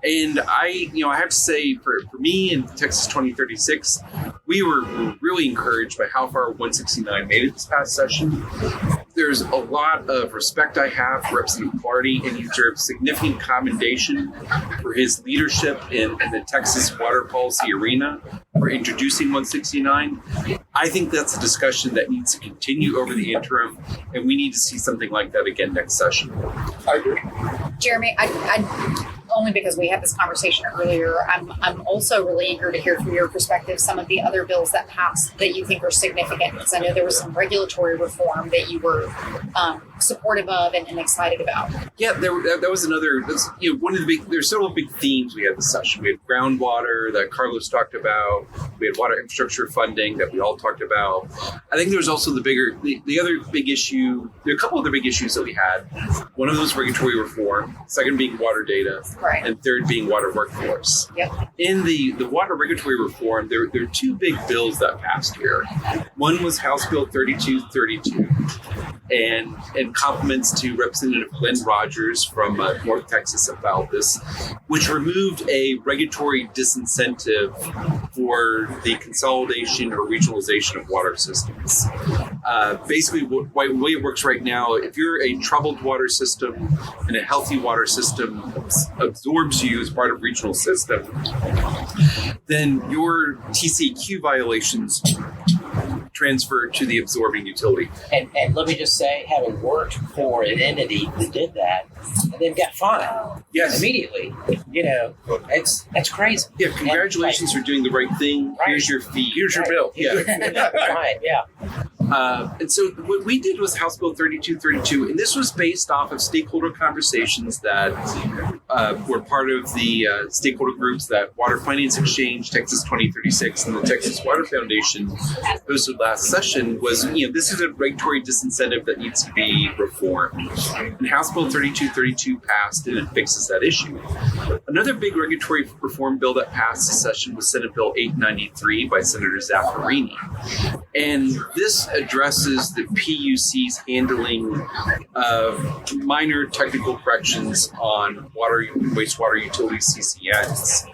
And I have to say, for me in Texas 2036, we were really encouraged by how far 169 made it this past session. There's a lot of respect I have for Representative Party, and he deserves significant commendation for his leadership in the Texas water policy arena for introducing 169. I think that's a discussion that needs to continue over the interim, and we need to see something like that again next session. I agree. Jeremy, I only because we had this conversation earlier, I'm also really eager to hear from your perspective some of the other bills that passed that you think are significant, because I know there was some regulatory reform that you were supportive of and excited about. Yeah, that was another. One of the big. There's several big themes we had this session. We had groundwater that Carlos talked about. We had water infrastructure funding that we all talked about. I think there was also the other big issue. There are a couple other big issues that we had. One of those regulatory reform. Second being water data. Right. And third being water workforce. Yep. In the water regulatory reform, there are 2 big bills that passed here. One was House Bill 3232, and compliments to Representative Glenn Rogers from North Texas about this, which removed a regulatory disincentive for the consolidation or regionalization of water systems. Basically, the way it works right now, if you're a troubled water system and a healthy water system absorbs you as part of regional system, then your TCEQ violations transfer to the absorbing utility. And let me just say, having worked for an entity that did that, and then got fined immediately, that's crazy. Yeah, congratulations for doing the right thing. Right. Here's your fee. Here's your bill. Yeah. Fine, yeah. And so what we did was House Bill 3232, and this was based off of stakeholder conversations that were part of the stakeholder groups that Water Finance Exchange, Texas 2036, and the Texas+Water Foundation hosted last session. Was this is a regulatory disincentive that needs to be reformed, and House Bill 3232 passed, and it fixes that issue. Another big regulatory reform bill that passed this session was Senate Bill 893 by Senator Zaffirini, and this addresses the PUC's handling of minor technical corrections on water and wastewater utility CCNs.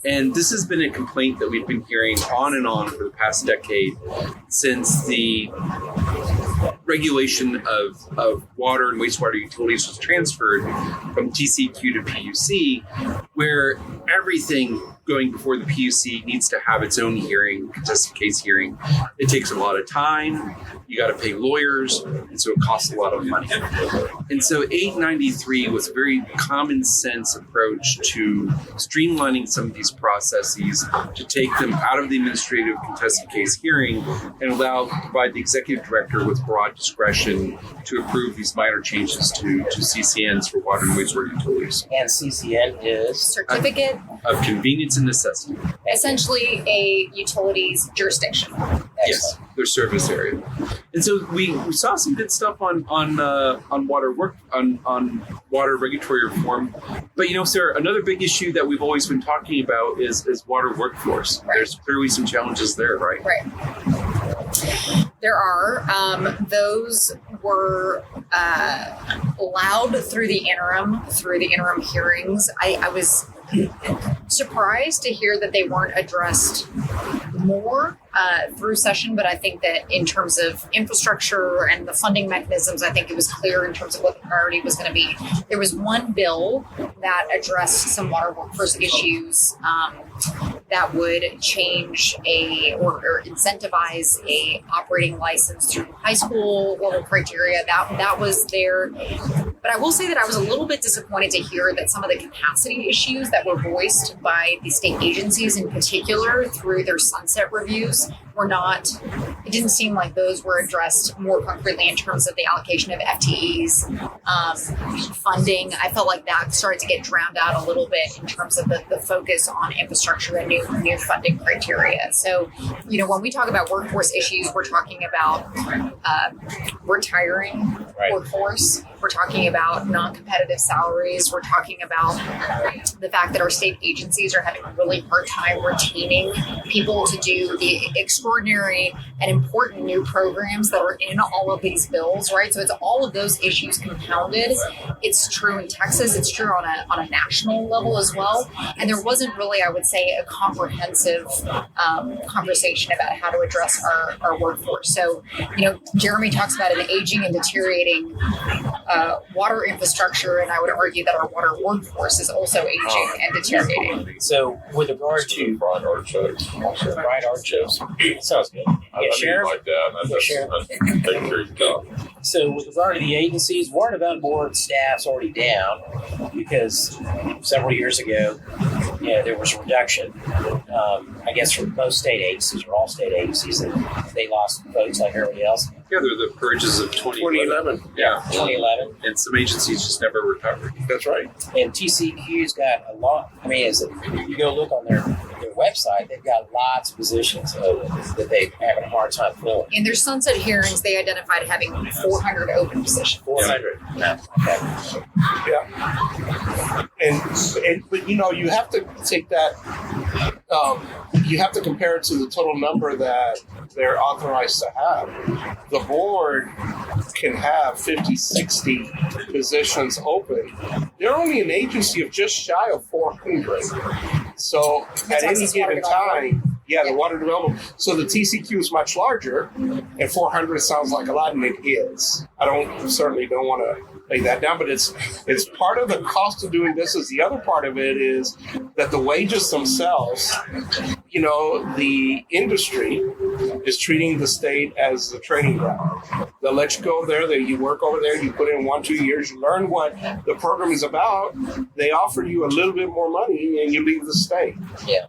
And this has been a complaint that we've been hearing on and on for the past decade since the regulation of water and wastewater utilities was transferred from TCEQ to PUC, where everything going before the PUC needs to have its own hearing, contested case hearing. It takes a lot of time. You got to pay lawyers, and so it costs a lot of money. And so 893 was a very common sense approach to streamlining some of these processes to take them out of the administrative contested case hearing and provide the executive director with broad discretion to approve these minor changes to CCNs for water and wastewater utilities. And CCN is? Certificate of Convenience and Necessity. Essentially a utilities jurisdiction. Yes, their service area. And so we saw some good stuff on water regulatory reform. But Sarah, another big issue that we've always been talking about is water workforce. Right. There's clearly some challenges there, right? Right. There are. Those were allowed through the interim hearings. I was surprised to hear that they weren't addressed more through session, but I think that in terms of infrastructure and the funding mechanisms, I think it was clear in terms of what the priority was going to be. There was one bill that addressed some water workforce issues that would change or incentivize a operating license through high school level criteria. That was there. But I will say that I was a little bit disappointed to hear that some of the capacity issues that were voiced by the state agencies in particular through their sunset reviews were not, it didn't seem like those were addressed more concretely in terms of the allocation of FTEs, funding. I felt like that started to get drowned out a little bit in terms of the focus on infrastructure and new funding criteria. So, when we talk about workforce issues, we're talking about retiring workforce. We're talking about non-competitive salaries. We're talking about the fact that our state agencies are having a really hard time retaining people to do the extraordinary and important new programs that are in all of these bills, right? So it's all of those issues compounded. It's true in Texas. It's true on a national level as well. And there wasn't really, I would say, a comprehensive conversation about how to address our workforce. So, Jeremy talks about an aging and deteriorating water infrastructure, and I would argue that our water workforce is also aging and deteriorating. So, with regard to fried artichokes. fried artichokes, sounds good. Yeah, Sharon. Like that. Sharon. Take care of your job. So, with regard to the agencies, Water Development Board staff's already down because several years ago, there was a reduction. I guess for most state agencies or all state agencies, and they lost folks like everybody else. Yeah, they're the purges of 2011. Yeah, 2011. And some agencies just never recovered. That's right. And TCEQ's got a lot. I mean, you go look on their website, they've got lots of positions that they're having a hard time filling. In their sunset hearings, they identified having 400 open positions. 400. Yeah. Okay. Yeah. But you have to take that. You have to compare it to the total number that they're authorized to have. The board can have 50, 60 positions open. They're only an agency of just shy of 400. So at any given time, the water development. So the TCQ is much larger, and 400 sounds like a lot, and it is. Certainly don't want to lay that down, but it's part of the cost of doing business. The other part of it is that the wages themselves, the industry is treating the state as the training ground. They'll let you go there, you work over there, you put in 1-2 years, you learn what the program is about. They offer you a little bit more money, and you leave the state. Yeah.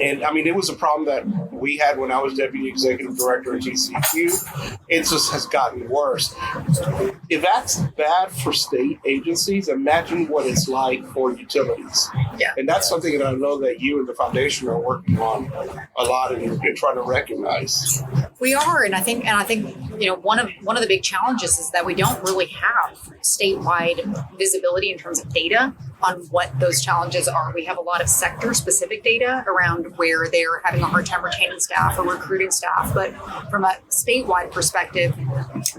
And I mean, it was a problem that we had when I was deputy executive director at TCEQ. It just has gotten worse. If that's bad for state agencies, imagine what it's like for utilities. Yeah. And that's something that I know that you and the foundation are working on a lot and trying to recognize. We are, and I think one of the big challenges is that we don't really have statewide visibility in terms of data on what those challenges are. We have a lot of sector-specific data around where they're having a hard time retaining staff or recruiting staff, but from a statewide perspective,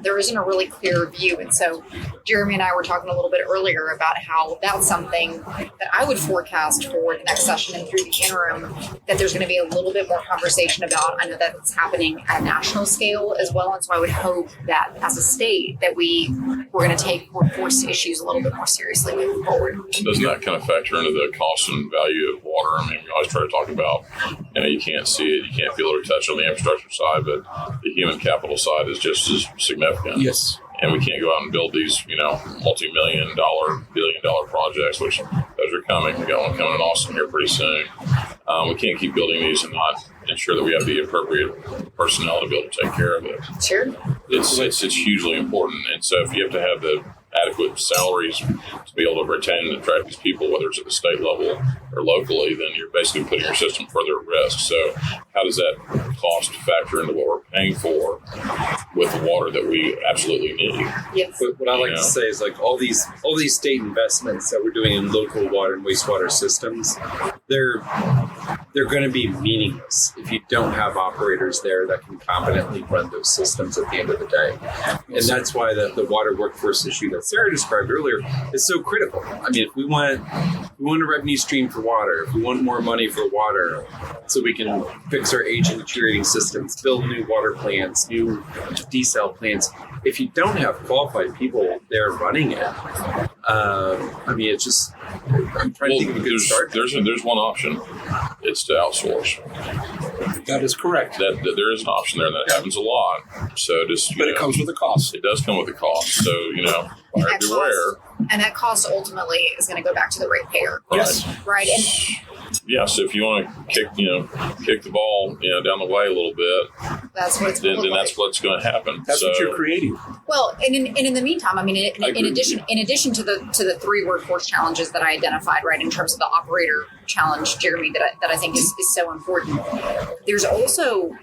there isn't a really clear view. And so Jeremy and I were talking a little bit earlier about how that's something that I would forecast for the next session and through the interim, that there's going to be a little bit more conversation about. I know that it's happening at a national scale as well, and so I would hope that as a state that we're going to take workforce issues a little bit more seriously moving forward. Doesn't that kind of factor into the cost and value of water? I mean, we always try to talk about, you can't see it, you can't feel it or touch it on the infrastructure side, but the human capital side is just as significant. Yes. And we can't go out and build these, multi-million dollar, billion-dollar projects, which those are coming. We got one coming in Austin here pretty soon. We can't keep building these and not ensure that we have the appropriate personnel to be able to take care of it. Sure. It's hugely important. And so if you have to have the adequate salaries to be able to retain and attract these people, whether it's at the state level or locally, then you're basically putting your system further at risk. So how does that cost factor into what we're paying for with the water that we absolutely need? Yes. But what I like to say is all these state investments that we're doing in local water and wastewater systems, they're going to be meaningless if you don't have operators there that can competently run those systems at the end of the day. And that's why the water workforce issue that Sarah described earlier is so critical. I mean, if we want a revenue stream for water, if we want more money for water, so we can fix our aging, deteriorating systems, build new water plants, new desal plants. If you don't have qualified people there running it, I mean, it's just. I'm trying to think of a good start. There's one option. It's to outsource. That is correct. That there is an option there, and that happens a lot. So But it comes with a cost. It does come with a cost. So buyer beware. And that cost ultimately is going to go back to the ratepayer. Yes. Right. And so if you want to kick the ball, down the way a little bit, that's what it's then that's what's going to happen. That's what you're creating. Well, and in the meantime, I mean, in addition to the three workforce challenges that I identified, right, in terms of the operator challenge, Jeremy, that I think is so important. There's also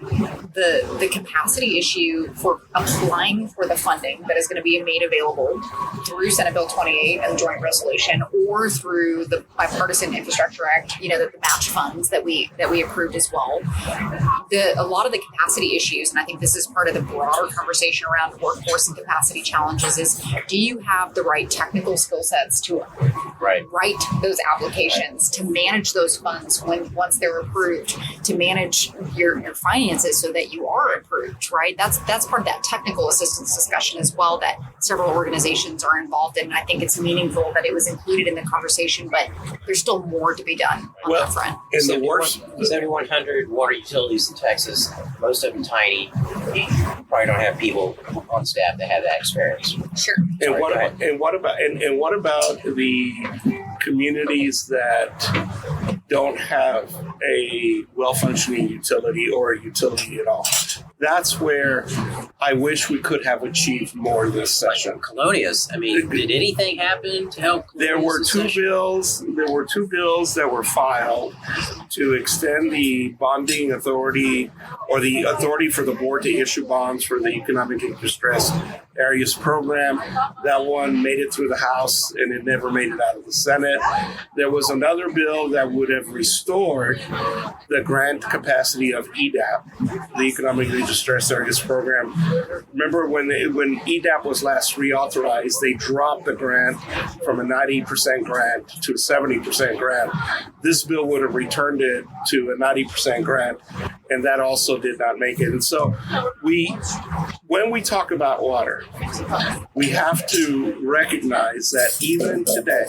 the capacity issue for applying for the funding that is going to be made available through Senate Bill 28 and the joint resolution, or through the Bipartisan Infrastructure Act, the match funds that we approved as well. A lot of the capacity issues, and I think this is part of the broader conversation around workforce and capacity challenges, is do you have the right technical skill sets to write those applications, to manage those funds once they're approved, to manage your finances so that you are approved, right? That's part of that technical assistance discussion as well that several organizations are involved in. And I think it's meaningful that it was included in the conversation, but there's still more to be done on that front. And the worst, 7,100 water utilities in Texas, most of them tiny. You probably don't have people on staff that have that experience. Sure. And what about the communities that don't have a well-functioning utility or a utility at all? That's where I wish we could have achieved more this session. Colonias. I mean, did anything happen to help? There were two bills that were filed to extend the bonding authority, or the authority for the board to issue bonds for the economically distressed areas program. That one made it through the House and it never made it out of the Senate. There was another bill that would have restored the grant capacity of EDAP, the economically distressed areas program. Remember when EDAP was last reauthorized, they dropped the grant from a 90% grant to a 70% grant. This bill would have returned it to a 90% grant, and that also did not make it. And so when we talk about water, we have to recognize that even today,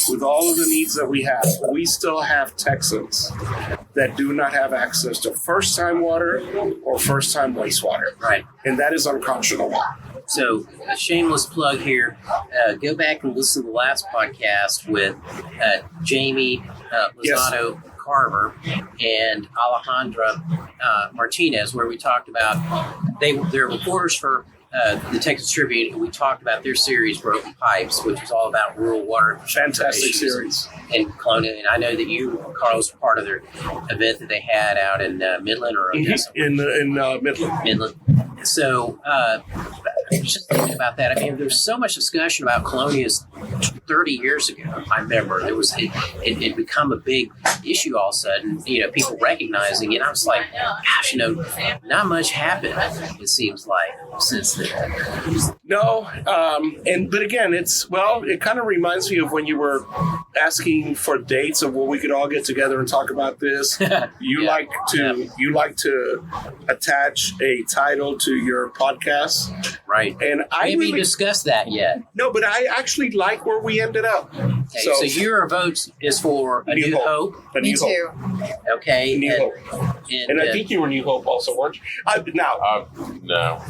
with all of the needs that we have, we still have Texans that do not have access to first-time water or first-time wastewater. Right. And that is unconscionable. So, a shameless plug here. Go back and listen to the last podcast with Jamie Lozano Carver and Alejandra Martinez, where we talked about they're reporters for the Texas Tribune, and we talked about their series Broken Pipes, which is all about rural water. Fantastic series. In Colonia, and I know that you, Carlos, were part of their event that they had out in Midland or Odessa. In Midland. Midland. So, I was just thinking about that. I mean, there's so much discussion about colonias 30 years ago. I remember there was it become a big issue all of a sudden. People recognizing it. I was like, gosh, not much happened. It seems like since then. No, but again, it kind of reminds me of when you were asking for dates of when we could all get together and talk about this. You like to attach a title to your podcast, right? And I haven't discussed that yet. No, but I actually like where we ended up. Okay, so your vote is for a New Hope. Me too. Okay, New Hope. And I think you were New Hope also, weren't you? No. No.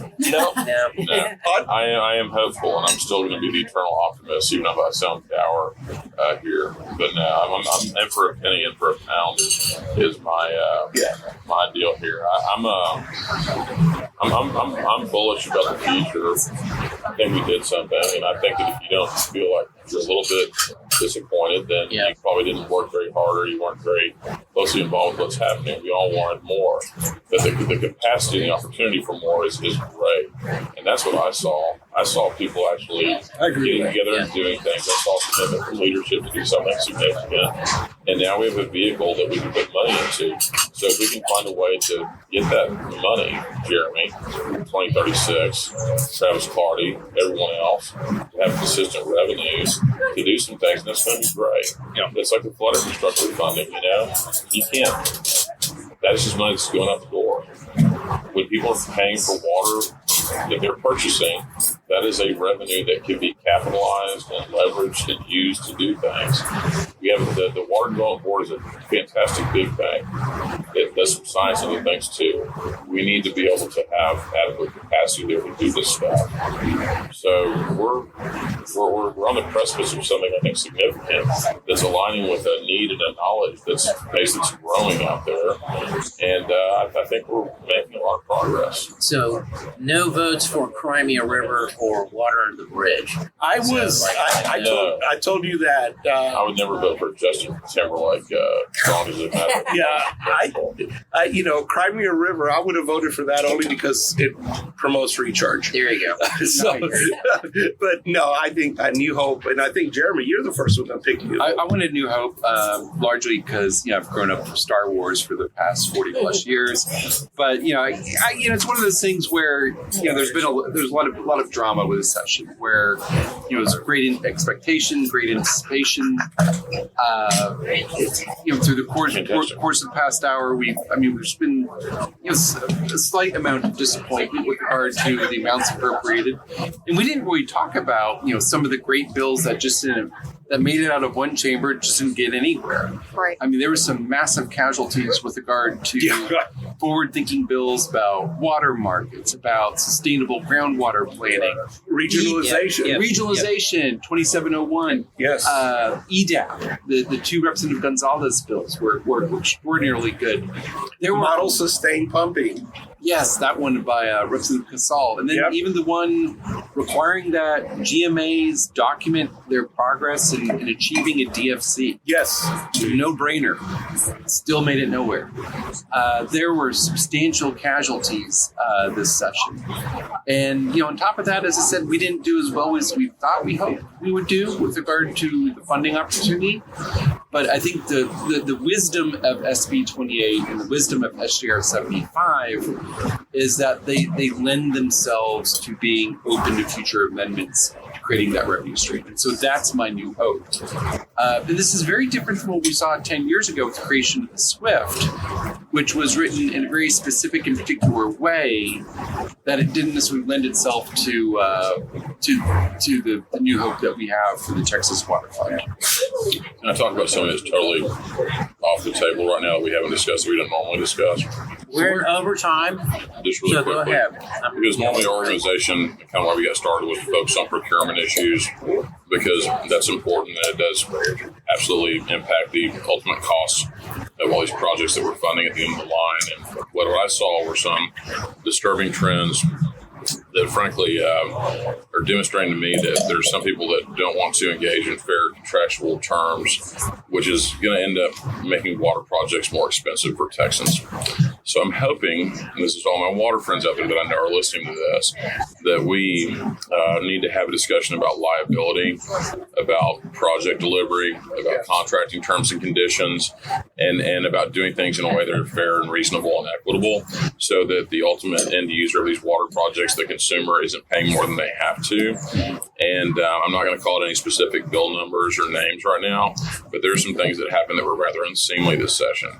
I am hopeful, and I'm still going to be the eternal optimist, even if I sound dour here. But no, I'm in for a penny, in for a pound is my deal here. I'm bullish about the future. I think we did something, and I think that if you don't feel like you're a little bit disappointed, then you probably didn't work very hard, or you weren't very closely involved with what's happening. We all wanted more, but the capacity and the opportunity for more is great, and that's what I saw. I saw people actually getting together and doing things. I saw commitment from leadership to do something significant, and now we have a vehicle that we can put money into. So if we can find a way to get that money, Jeremy, 2036, Travis Clardy, everyone else, to have consistent revenues to do some things, that's going to be great. It's like the flood infrastructure funding, you can't. That is just money that's going out the door. When people are paying for water that they're purchasing, that is a revenue that can be capitalized and leveraged and used to do things. We have the Water Development Board is a fantastic big thing. It does some science and other things too. We need to be able to have adequate capacity there to do this stuff. So we're on the precipice of something I think significant that's aligning with a need and a knowledge that's growing out there. And I think we're making a lot of progress. So no votes for Crimea River or water under the bridge. I told you that. I would never vote for Justin Timberlake. Strong as it matters. Yeah, Crimea River. I would have voted for that only because it promotes recharge. There you go. So, but no, I think New Hope, and I think Jeremy, you're the first one to pick New Hope. I wanted New Hope largely because I've grown up with Star Wars for the past 40 plus years, but it's one of those things where there's a lot of drama with this session where it's great expectation, great anticipation. Through the course of the past hour, there's been a slight amount of disappointment with regard to the amounts appropriated, and we didn't really talk about some of the great bills that made it out of one chamber just didn't get anywhere. Right. There were some massive casualties with regard to forward-thinking bills about water markets, about sustainable groundwater planning, regionalization, regionalization, 2701. Yes. EDAP, the two Representative Gonzalez bills were extraordinarily good. There were model sustained pumping. Yes, that one by Representative Casal. And then even the one requiring that GMAs document their progress in achieving a DFC. Yes. No-brainer. Still made it nowhere. There were substantial casualties this session. And, on top of that, as I said, we didn't do as well as we thought we hoped we would do with regard to the funding opportunity. But I think the wisdom of SB 28 and the wisdom of SGR 75 is that they lend themselves to being open to future amendments, creating that revenue stream. And so that's my new hope. And this is very different from what we saw 10 years ago with the creation of the SWIFT, which was written in a very specific and particular way that it didn't necessarily lend itself to the new hope that we have for the Texas+Water Fund. And I talk about something that's totally off the table right now that we haven't discussed, that we don't normally discuss. We're in overtime. Just really So quickly. go ahead. Because normally our organization, kind of why we got started, was to focus on procurement issues, because that's important and it does absolutely impact the ultimate costs of all these projects that we're funding at the end of the line. And what I saw were some disturbing trends that frankly are demonstrating to me that there's some people that don't want to engage in fair contractual terms, which is going to end up making water projects more expensive for Texans. So I'm hoping, and this is all my water friends out there that I know are listening to this, that we need to have a discussion about liability, about project delivery, about contracting terms and conditions, and about doing things in a way that are fair and reasonable and equitable, so that the ultimate end user of these water projects, the consumer, isn't paying more than they have to. And I'm not going to call it any specific bill numbers or names right now, but there are some things that happened that were rather unseemly this session.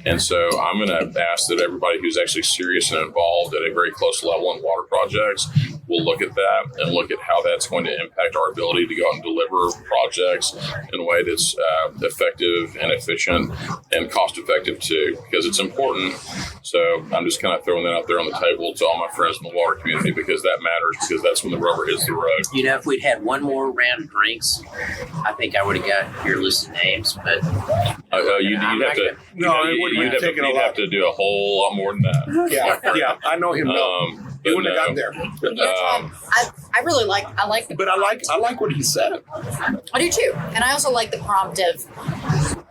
And so I'm going to ask that everybody who's actually serious and involved at a very close level in water projects will look at that and look at how that's going to impact our ability to go out and deliver projects in a way that's effective and efficient and cost effective too, because it's important. So I'm just kind of throwing that out there on the table to all my friends in the water community, because that matters, because that's when the rubber hits the road. If we'd had one more round of drinks, I think I would have got your list of names, but you'd have to do a whole lot more than that. Yeah, I know him. He wouldn't have gotten there. I really like the But I like what he said. I do too. And I also like the prompt of,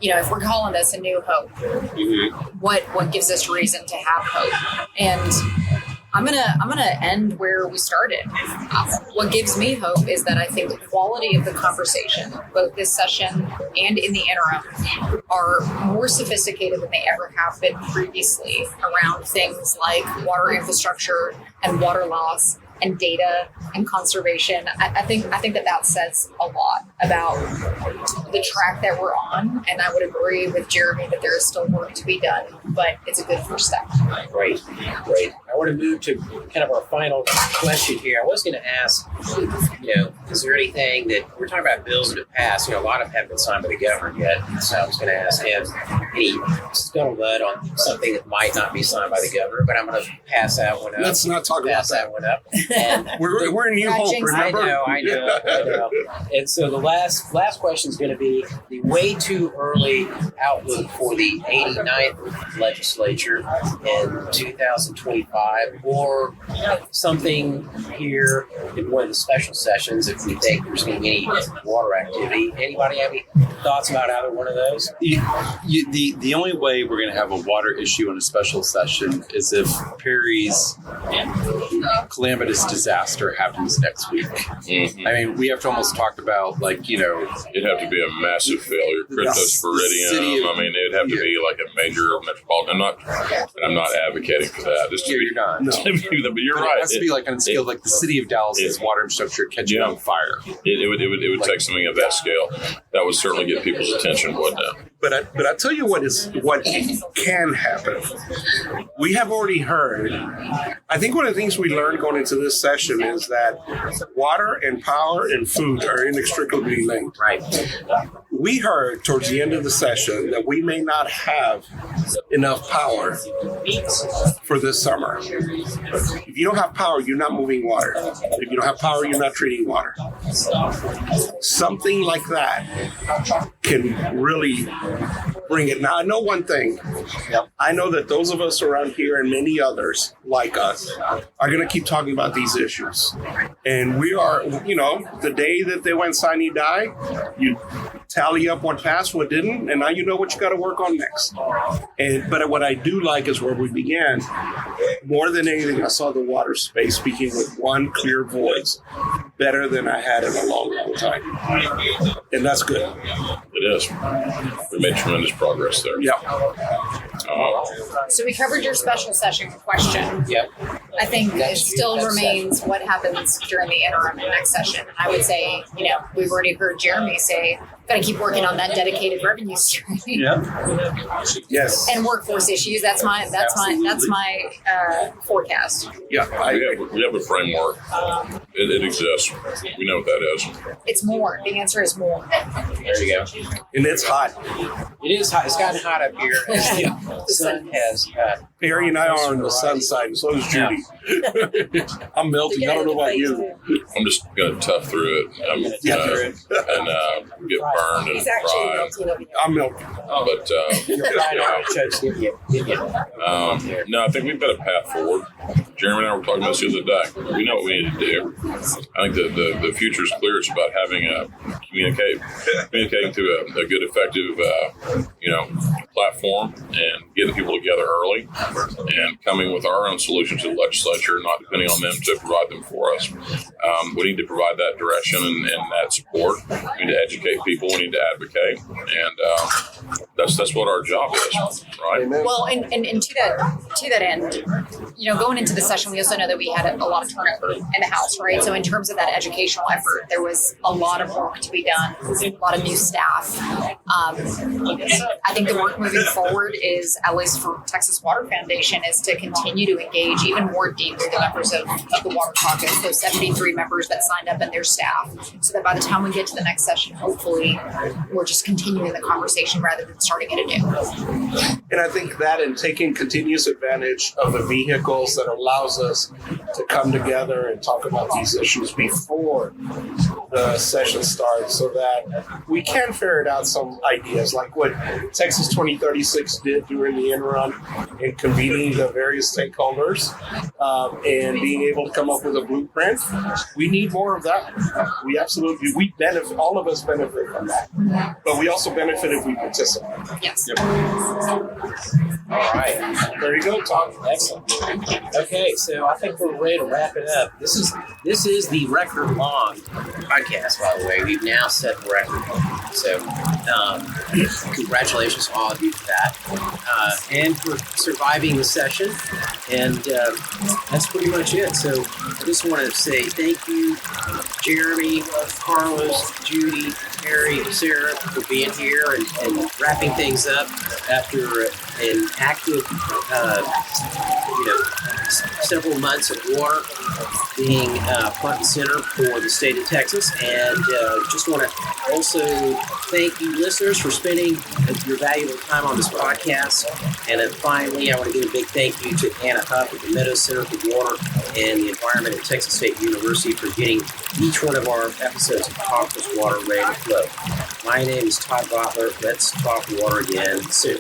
if we're calling this a new hope, what gives us reason to have hope? And I'm gonna end where we started. What gives me hope is that I think the quality of the conversation, both this session and in the interim, are more sophisticated than they ever have been previously around things like water infrastructure and water loss and data and conservation. I think that says a lot about the track that we're on, and I would agree with Jeremy that there is still work to be done, but it's a good first step. Great. I want to move to kind of our final question here. I was going to ask, is there anything that we're talking about bills that have passed? A lot of them haven't been signed by the governor yet, so I was going to ask him any scuttlebutt on something that might not be signed by the governor, but I'm going to pass that one up. Let's not talk about that one up. And we're in New Hope, remember? I know. And so the last question is going to be the way too early outlook for the 89th legislature in 2025, or something here in one of the special sessions if we think there's going to be any water activity. Anybody have any thoughts about either one of those? The only way we're going to have a water issue in a special session is if Perry's calamitous disaster happens next week. Mm-hmm. I mean, we have to almost talk about, it'd have to be a massive failure. Cryptos Viridium. It'd have to be like a major metropolitan. I'm not advocating for that. You're not. No. But you're right. It has to be on a scale like the city of Dallas's water infrastructure catching on fire. It would take something of that scale. That would certainly get people's attention, wouldn't it? But I tell you what can happen. We have already heard. I think one of the things we learned going into this session is that water and power and food are inextricably linked. Right. We heard towards the end of the session that we may not have enough power for this summer. If you don't have power, you're not moving water. If you don't have power, you're not treating water. Something like that can really bring it. Now, I know one thing. I know that those of us around here and many others like us are going to keep talking about these issues. And we are, the day that they went sine die, you tally up what passed, what didn't, and now you know what you got to work on next. But what I do like is where we began. More than anything, I saw the water space speaking with one clear voice better than I had in a long, long time. And that's good. It is. We made tremendous progress there. Yeah. So we covered your special session question. Yep. I think it still remains what happens during the interim and next session. And I would say, we've already heard Jeremy say, got to keep working on that dedicated revenue stream. Yeah. Yes. And workforce issues. That's my forecast. Yeah. We have a framework. It exists. We know what that is. It's more. The answer is more. There you go. And it's hot. It is hot. It's gotten hot up here. The sun has. Perry and I are on the sun side, and so is Judy. I'm melting. I don't know about you. I'm just going to tough through it and get burned and fry. I'm melting. But no, I think we've got a path forward. Jeremy and I were talking about this the other day. We know what we need to do. I think the future is clear. It's about having communicating to a good, effective, platform and getting people together early and coming with our own solutions to the legislature, not depending on them to provide them for us. We need to provide that direction and that support. We need to educate people. We need to advocate, and that's what our job is, right? Amen. Well, and to that end, going into the session, we also know that we had a lot of turnover in the House, right? So in terms of that educational effort, there was a lot of work to be done, a lot of new staff. I think the work moving forward is, at least for Texas+Water Foundation, is to continue to engage even more deeply the members of the Water Caucus, those 73 members that signed up and their staff, so that by the time we get to the next session, hopefully we're just continuing the conversation rather than starting it anew. And I think that and taking continuous advantage of the vehicles that allows us to come together and talk about these issues before the session starts so that we can ferret out some ideas like what Texas 2036 did during the interim in convening the various stakeholders and being able to come up with a blueprint. We need more of that. We absolutely, we benefit, all of us benefit from that. But we also benefit if we participate. Yes. Yep. All right. There you go, Todd. Excellent. Okay, so I think we're ready to wrap it up. This is the record long podcast, by the way. We've now set the record. So congratulations to all of you for that. And for surviving the session. And that's pretty much it. So I just want to say thank you, Jeremy, Carlos, Judy, Harry, Sarah, for being here and wrapping things up after an active, several months of water being front and center for the state of Texas. And just want to also thank you listeners for spending your valuable time on this podcast. And then finally, I want to give a big thank you to Anna Huff at the Meadows Center for Water and the Environment at Texas State University for getting each one of our episodes of Talk+Water ready to flow. My name is Todd Votteler. Let's talk water again soon.